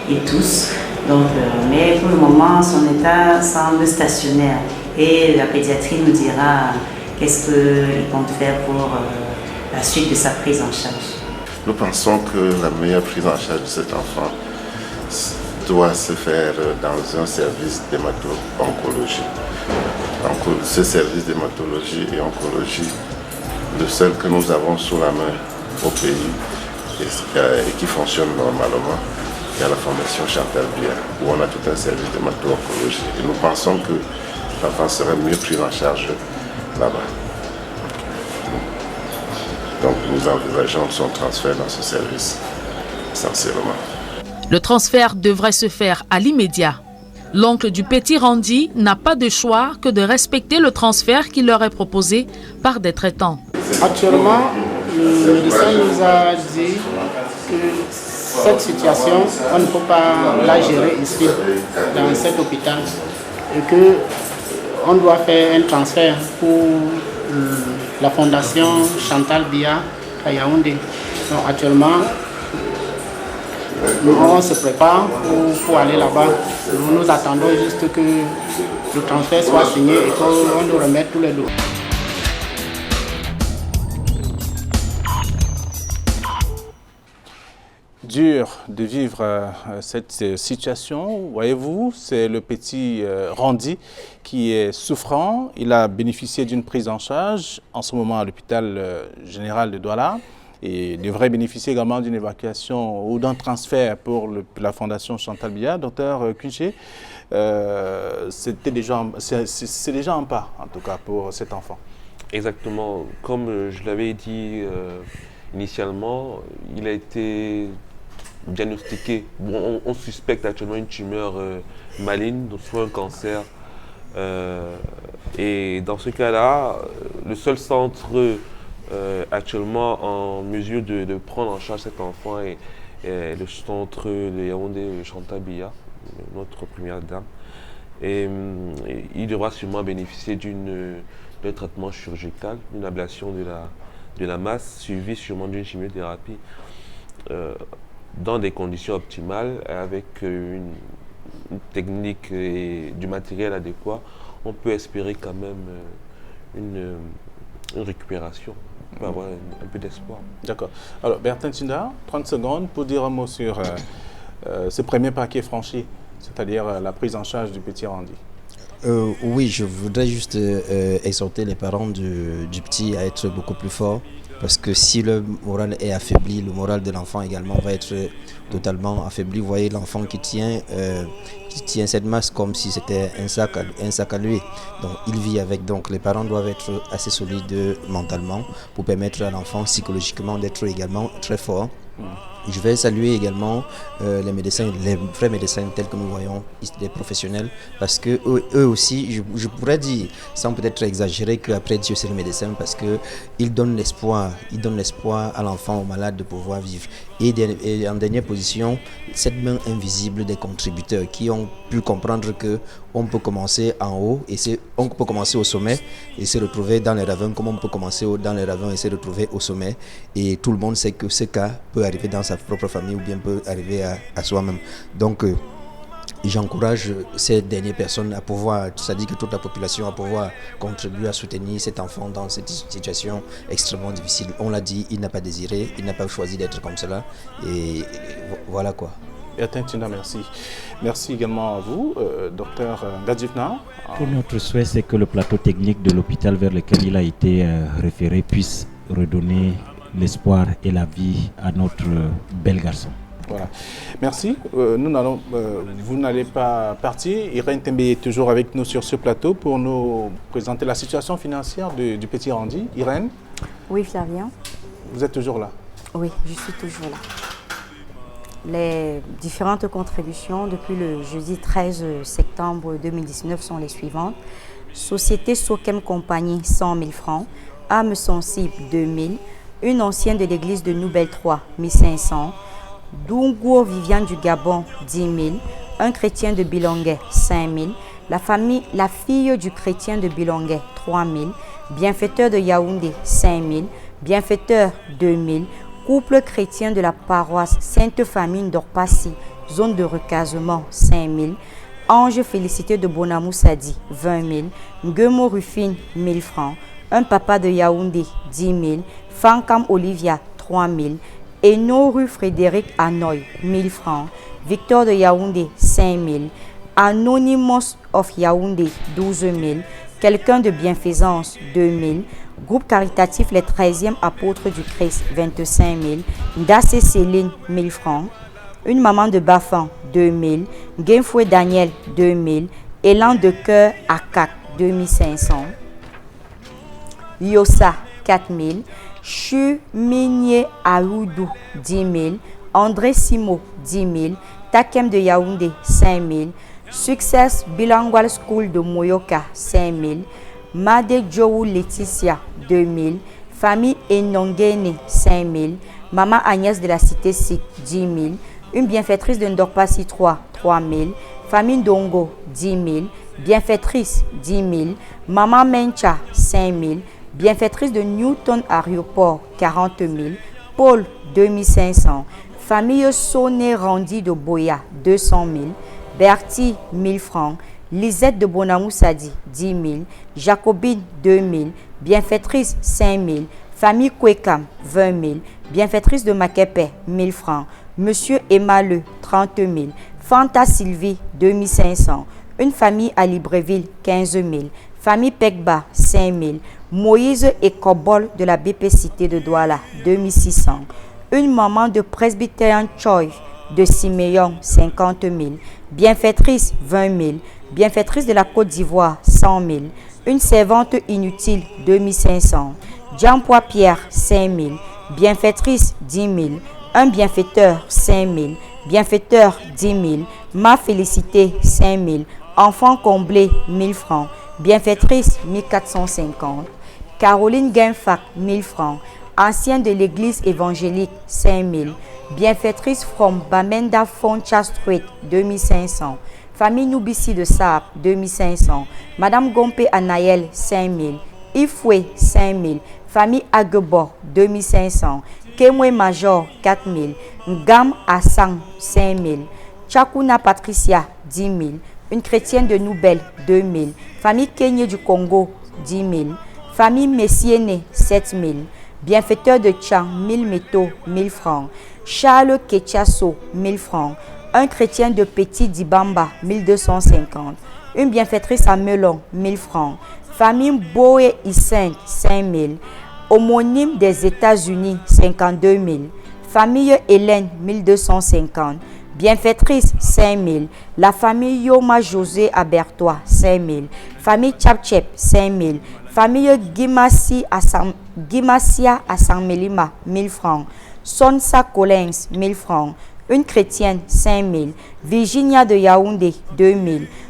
et tous. Donc, mais pour le moment, son état semble stationnaire et la pédiatrie nous dira qu'est-ce qu'il compte faire pour la suite de sa prise en charge. Nous pensons que la meilleure prise en charge de cet enfant doit se faire dans un service d'hémato-oncologie. Ce service d'hématologie et oncologie, le seul que nous avons sous la main au pays et qui fonctionne normalement, il y a la Fondation Chantal Biya, où on a tout un service d'hémato-oncologie. Et nous pensons que l'enfant serait mieux pris en charge là-bas. Donc nous envisageons son transfert dans ce service, essentiellement. Le transfert devrait se faire à l'immédiat. L'oncle du petit Randy n'a pas de choix que de respecter le transfert qui leur est proposé par des traitants. Actuellement, le médecin nous a dit que cette situation, on ne peut pas la gérer ici, dans cet hôpital, et qu'on doit faire un transfert pour la Fondation Chantal Biya à Yaoundé. Donc actuellement, on se prépare pour aller là-bas. Nous attendons juste que le transfert soit signé et qu'on nous remette tous les dos. Dur de vivre cette situation, voyez-vous, c'est le petit Randy qui est souffrant. Il a bénéficié d'une prise en charge en ce moment à l'hôpital général de Douala et devrait bénéficier également d'une évacuation ou d'un transfert pour la Fondation Chantal Biya. Docteur Kunche, c'est déjà un pas, en tout cas, pour cet enfant. Exactement. Comme je l'avais dit initialement, il a été diagnostiqué. Bon, on suspecte actuellement une tumeur maligne, donc soit un cancer. Et dans ce cas-là, le seul centre actuellement en mesure de prendre en charge cet enfant est le centre de Yaoundé Chantal Biya, notre première dame. Et il devra sûrement bénéficier d'un traitement chirurgical, d'une ablation de la masse, suivi sûrement d'une chimiothérapie dans des conditions optimales, avec une technique et du matériel adéquat. On peut espérer quand même une récupération. On peut avoir un peu d'espoir. D'accord. Alors, Bertin Tinda, 30 secondes pour dire un mot sur ce premier pas qui est franchi, c'est-à-dire la prise en charge du petit Randy. Oui, je voudrais juste exhorter les parents du petit à être beaucoup plus forts, parce que si le moral est affaibli, le moral de l'enfant également va être totalement affaibli. Vous voyez l'enfant qui tient cette masse comme si c'était un sac à lui. Donc il vit avec. Donc les parents doivent être assez solides mentalement pour permettre à l'enfant psychologiquement d'être également très fort. Je vais saluer également les médecins, les vrais médecins tels que nous voyons, des professionnels, parce que eux aussi, je pourrais dire, sans peut-être exagérer, qu'après Dieu c'est le médecin, parce qu'ils donnent l'espoir, à l'enfant, au malade de pouvoir vivre. Et en dernière position, cette main invisible des contributeurs qui ont pu comprendre qu'on peut commencer en haut, on peut commencer au sommet et se retrouver dans les ravins, comme on peut commencer dans les ravins et se retrouver au sommet. Et tout le monde sait que ce cas peut arriver dans sa propre famille ou bien peut arriver à soi-même. Donc, j'encourage ces dernières personnes à pouvoir, c'est-à-dire que toute la population, à pouvoir contribuer à soutenir cet enfant dans cette situation extrêmement difficile. On l'a dit, il n'a pas désiré, il n'a pas choisi d'être comme cela. Et voilà quoi. Merci. Merci également à vous, docteur Gadjifna. Tout notre souhait, c'est que le plateau technique de l'hôpital vers lequel il a été référé puisse redonner l'espoir et la vie à notre bel garçon. Voilà. Merci. Vous n'allez pas partir. Irène Tembe est toujours avec nous sur ce plateau pour nous présenter la situation financière du petit Randy. Irène? Oui, Flavien. Vous êtes toujours là? Oui, je suis toujours là. Les différentes contributions depuis le jeudi 13 septembre 2019 sont les suivantes. Société Sokem Compagnie, 100 000 francs. Âme sensible, 2 000. Une ancienne de l'église de Nouvelle 3, 1 500. Dungo Viviane du Gabon, 10 000. Un chrétien de Bilonguet, 5 000. La fille du chrétien de Bilonguet, 3 000. Bienfaiteur de Yaoundé, 5 000. Bienfaiteur, 2 000. Couple chrétien de la paroisse Sainte Famille d'Orpassi, zone de recasement, 5 000. Ange félicité de Bonamou Sadi, 20 000. Nguemo Rufine, 1 000 francs. Un papa de Yaoundé, 10 000. Fankam Olivia, 3 000. Eno rue Frédéric Hanoï, 1 000 francs. Victor de Yaoundé, 5 000. Anonymous of Yaoundé, 12 000. Quelqu'un de bienfaisance, 2 000. Groupe caritatif Les 13e Apôtres du Christ, 25 000. Dassé Céline, 1 000 francs. Une maman de Bafan, 2 000. Gainfoué Daniel, 2 000. Élan de cœur à 4, 2 500. Yosa, 4 000. Chu Minier Aoudou, 10 000. André Simo, 10 000. Takem de Yaoundé, 5 000. Success Bilingual School de Moyoka, 5 000. Made Joou Laetitia, 2 000. Famille Enongene, 5 000. Maman Agnès de la Cité Sic, 10 000. Une bienfaitrice de Ndorpassi 3, 3 000. Famille Dongo, 10 000. Bienfaitrice, 10 000. Maman Mencha, 5 000. Bienfaitrice de Newton Aéroport, 40 000. Paul, 2 500. Famille Soné Randy de Boya, 200 000. Bertie, 1 000 francs. Lisette de Bonamou Sadi, 10 000. Jacobine, 2 000. Bienfaitrice, 5 000. Famille Kwekam, 20 000. Bienfaitrice de Makepe, 1 000 francs. Monsieur Emmaleux, 30 000. Fanta Sylvie, 2 500. Une famille à Libreville, 15 000. Famille Pekba, 5 000. Moïse et Kobol de la BP Cité de Douala, 2 600. Une maman de Presbyterian Choi de Siméon, 50 000. Bienfaitrice, 20 000. Bienfaitrice de la Côte d'Ivoire, 100 000. Une servante inutile, 2 500. Jean-Pois Pierre, 5 000. Bienfaitrice, 10 000. Un bienfaiteur, 5 000. Bienfaiteur, 10 000. Ma Félicité, 5 000. Enfant comblé, 1 000 francs. Bienfaitrice, 1 450. Caroline Guinfac, 1 000 francs. Ancienne de l'église évangélique, 5 000. Bienfaitrice from Bamenda Foncha Street, 2 500. Famille Noubissi de Saab, 2 500. Madame Gompe Anaël, 5 000. Ifoué, 5 000. Famille Aguebor, 2 500. Kemwe Major, 4 000. Ngam Assang, 5 000. Chakuna Patricia, 10 000. Une chrétienne de Noubel, 2 000. Famille Kenyé du Congo, 10 000. Famille Messiene, 7 000. Bienfaiteur de Tchang, 1000 métaux, 1000 francs. Charles Ketchasso, 1000 francs. Un chrétien de Petit Dibamba, 1250. Une bienfaitrice à Melon, 1000 francs. Famille Boé Isseng, 5 000. Homonyme des États-Unis, 52 000. Famille Hélène, 1250. Bienfaitrice, 5 000. La famille Yoma José Abertois, 5 000. Famille Tchapchep, 5 000. Famille Gimassia à San Melima, 1000 francs. Sonsa Collins, 1000 francs. Une chrétienne, 5 000. Virginia de Yaoundé, 2 000.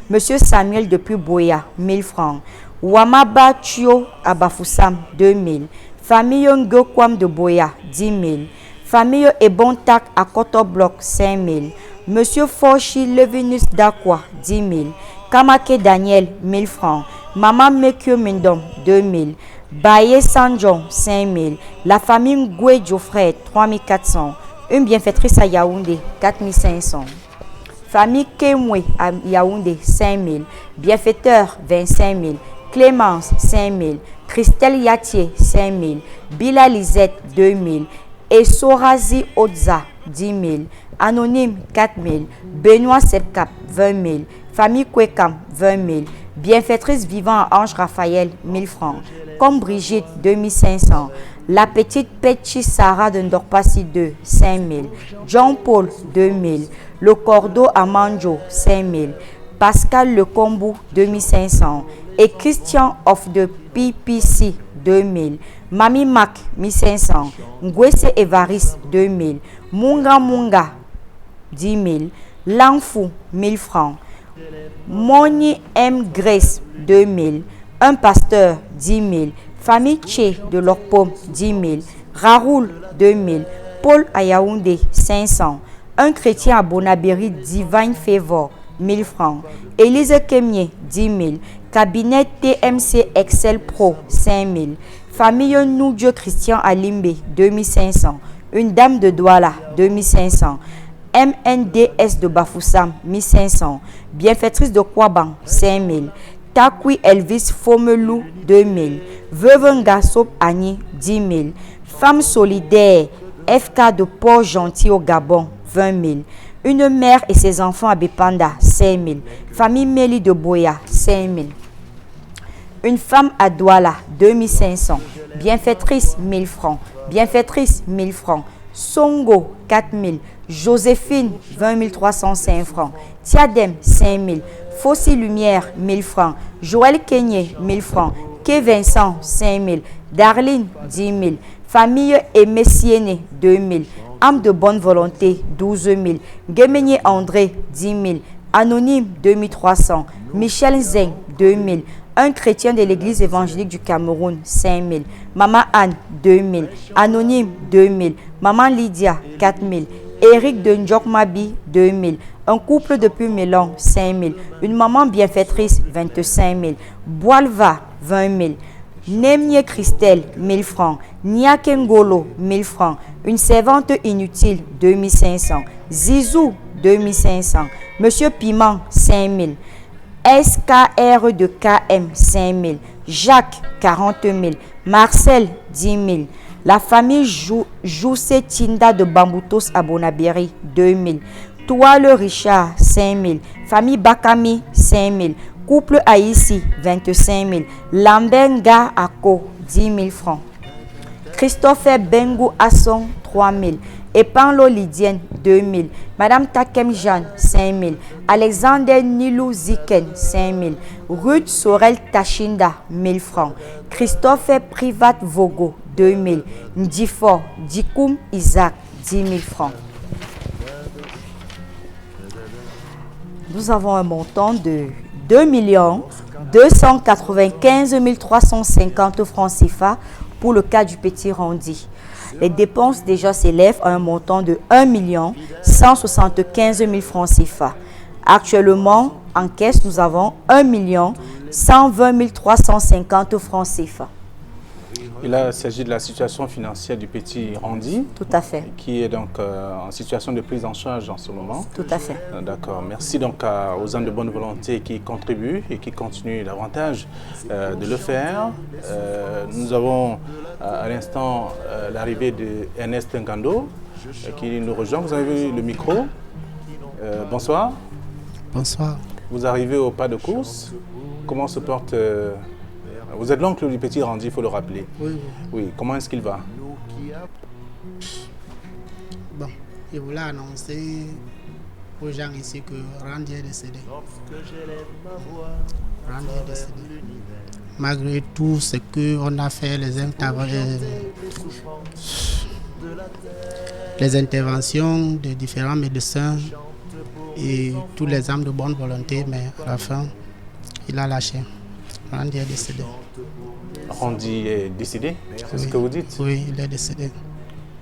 Monsieur Samuel de Puboya, 1000 francs. Wamaba Chio à Bafoussam, 2 000. Famille Ngokwam de Boya, 10 000. Famille Ebontak à Kotobloc, 5 000. Monsieur Forchi Levinus Dakwa, 10 000. Kamake Daniel, 1000 francs. Maman Mekyo Mendom, 2 000. Baye Sanjon, 5 000. La famille Ngwe Geoffrey, 3 400. Une bienfaitrice à Yaoundé, 4 500. Famille Kemwe à Yaoundé, 5 000. Bienfaiteur, 25 000. Clémence, 5 000. Christelle Yatier, 5 000. Bila Lisette, 2 000. Et Sorazi Odza, 10 000. Anonyme, 4 000. Benoît Sepkap, 20 000. Famille Kwekam, 20 000. Bienfaitrice vivant à Ange Raphaël, 1000 francs. Comme Brigitte, 2 500. La petite Petchi Sarah de Ndorpassi 2, 5 000. John Paul, 2 000. Le Cordo Amanjo, 5 000. Pascal Le Combo, 2500. Et Christian of the PPC, 2 000. Mami Mac, 1500. Ngwese Evaris, 2 000. Munga Munga, 10 000. Langfou, 1000 francs. Moni M. Grace, 2 000. Un pasteur, 10 000. Famille Tché de Lorpom, 10 000. Raoul, 2 000. Paul à Yaoundé, 500. Un chrétien à Bonabéry, Divine Favor, 1000 francs. Élise Kemier, 10 000. Cabinet TMC Excel Pro, 5 000. Famille Nous-Dieu Christian à Limbe, 2500. Une dame de Douala, 2500. MNDS de Bafoussam, 1500. Bienfaitrice de Kouaban, 5000. Takui Elvis Fomelou, 2000. Veuve Ngassop Agni, 10 000. Femme solidaire, FK de Port-Gentil au Gabon, 20 000. Une mère et ses enfants à Bepanda, 5 000. Famille Méli de Boya, 5 000. Une femme à Douala, 2500. Bienfaitrice, 1000 francs. Bienfaitrice, 1000 francs. Songo, 4 000. Joséphine, 20 305 francs. Tiadem, 5 000. Fossi Lumière, 1000 francs. Joël Kenyé, 1000 francs. Ké Vincent, 5 000. Darline, 10 000. Famille Aimé Siéné, 2 000. Âme de bonne volonté, 12 000. Guémené André, 10 000. Anonyme, 2300. Michel Zeng, 2 000. Un chrétien de l'église évangélique du Cameroun, 5 000. Maman Anne, 2 000. Anonyme, 2 000. Maman Lydia, 4 000. Eric de Ndjokmabi, 2 000. Un couple depuis Mélan, 5 000. Une maman bienfaitrice, 25 000. Boalva, 20 000. Nemie Christelle, 1000 francs. Niakengolo, 1000 francs. Une servante inutile, 2500. Zizou, 2500. Monsieur Piment, 5 000. SKR de KM, 5 000. Jacques, 40 000. Marcel, 10 000. La famille Joussé Tinda de Bamboutos à Bonabéry, 2 000. Toile Richard, 5 000. Famille Bakami, 5 000. Couple Aïssi, 25 000. Lambenga Ako, 10 000 francs. Christopher Bengo Asson, 3 000. Epanlo Lydienne, 2 000. Madame Takem Jeanne, 5 000. Alexander Nilou Ziken, 5 000. Ruth Sorel Tachinda, 1000 francs. Christopher Privat Vogo, 2 000. Ndifor Dikoum Isaac, 10 000 francs. Nous avons un montant de 2 295 350 francs CFA pour le cas du petit Randi. Les dépenses déjà s'élèvent à un montant de 1 175 000 francs CFA. Actuellement, en caisse, nous avons 1 120 350 francs CFA. Et là, il s'agit de la situation financière du petit Randi. Tout à fait. Qui est donc en situation de prise en charge en ce moment. Tout à fait. D'accord. Merci donc aux hommes de bonne volonté qui contribuent et qui continuent davantage de le faire. Nous avons à l'instant l'arrivée de Ernest Ngando qui nous rejoint. Vous avez le micro. Bonsoir. Bonsoir. Vous arrivez au pas de course. Comment se porte... Vous êtes l'oncle du petit Randi, il faut le rappeler. Oui. Oui, comment est-ce qu'il va? Bon, je voulais annoncer aux gens ici que Randi est décédé. Randi est décédé. Malgré tout ce qu'on a fait, les interventions de différents médecins et tous les âmes de bonne volonté, mais à la fin, il a lâché. Randi est décédé. Randi est décédé, c'est ce que vous dites? Oui, il est décédé.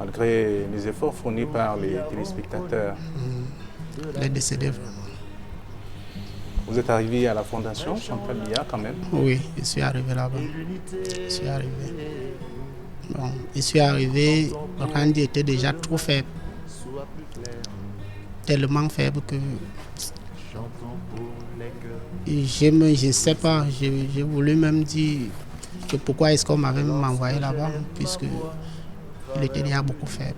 Malgré les efforts fournis par les téléspectateurs. Il est décédé vraiment. Vous êtes arrivé à la fondation Chantal Biya quand même? Oui, je suis arrivé là-bas. Je suis arrivé. Bon, je suis arrivé, Randi était déjà trop faible. Tellement faible que... Je ne sais pas, j'ai voulu même dire que pourquoi est-ce qu'on m'avait envoyé là-bas, puisque il était déjà beaucoup faible.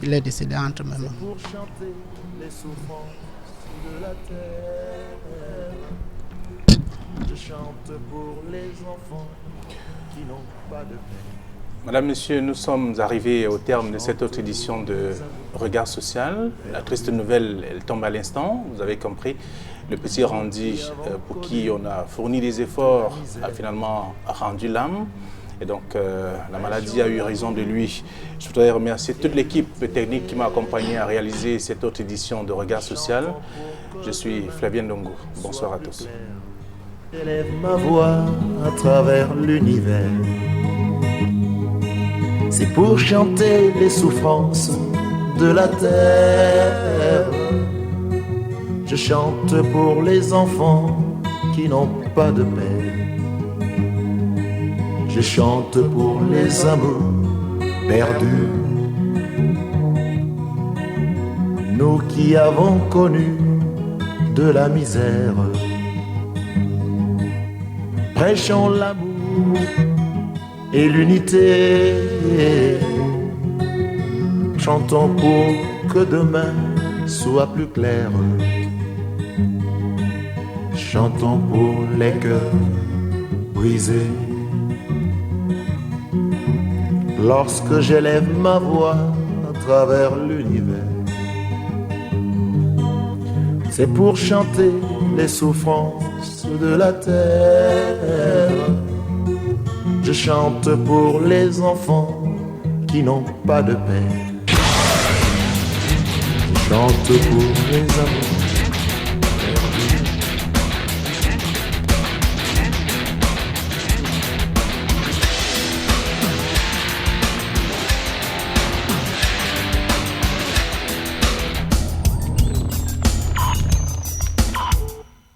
Il est décédé entre mes mains. Madame, Monsieur, nous sommes arrivés au terme de cette autre édition de Regard Social. La triste nouvelle, elle tombe à l'instant, vous avez compris. Le petit Randy, pour qui on a fourni des efforts, a finalement rendu l'âme. Et donc, la maladie a eu raison de lui. Je voudrais remercier toute l'équipe technique qui m'a accompagné à réaliser cette autre édition de Regard Social. Je suis Flavien Ndongo. Bonsoir à tous. Élève ma voix à travers l'univers. C'est pour chanter les souffrances de la terre. Je chante pour les enfants qui n'ont pas de père. Je chante pour les amours perdus. Nous qui avons connu de la misère. Prêchons l'amour et l'unité. Chantons pour que demain soit plus clair. Chantons pour les cœurs brisés. Lorsque j'élève ma voix à travers l'univers, c'est pour chanter les souffrances de la terre. Je chante pour les enfants qui n'ont pas de père. Je chante pour les amours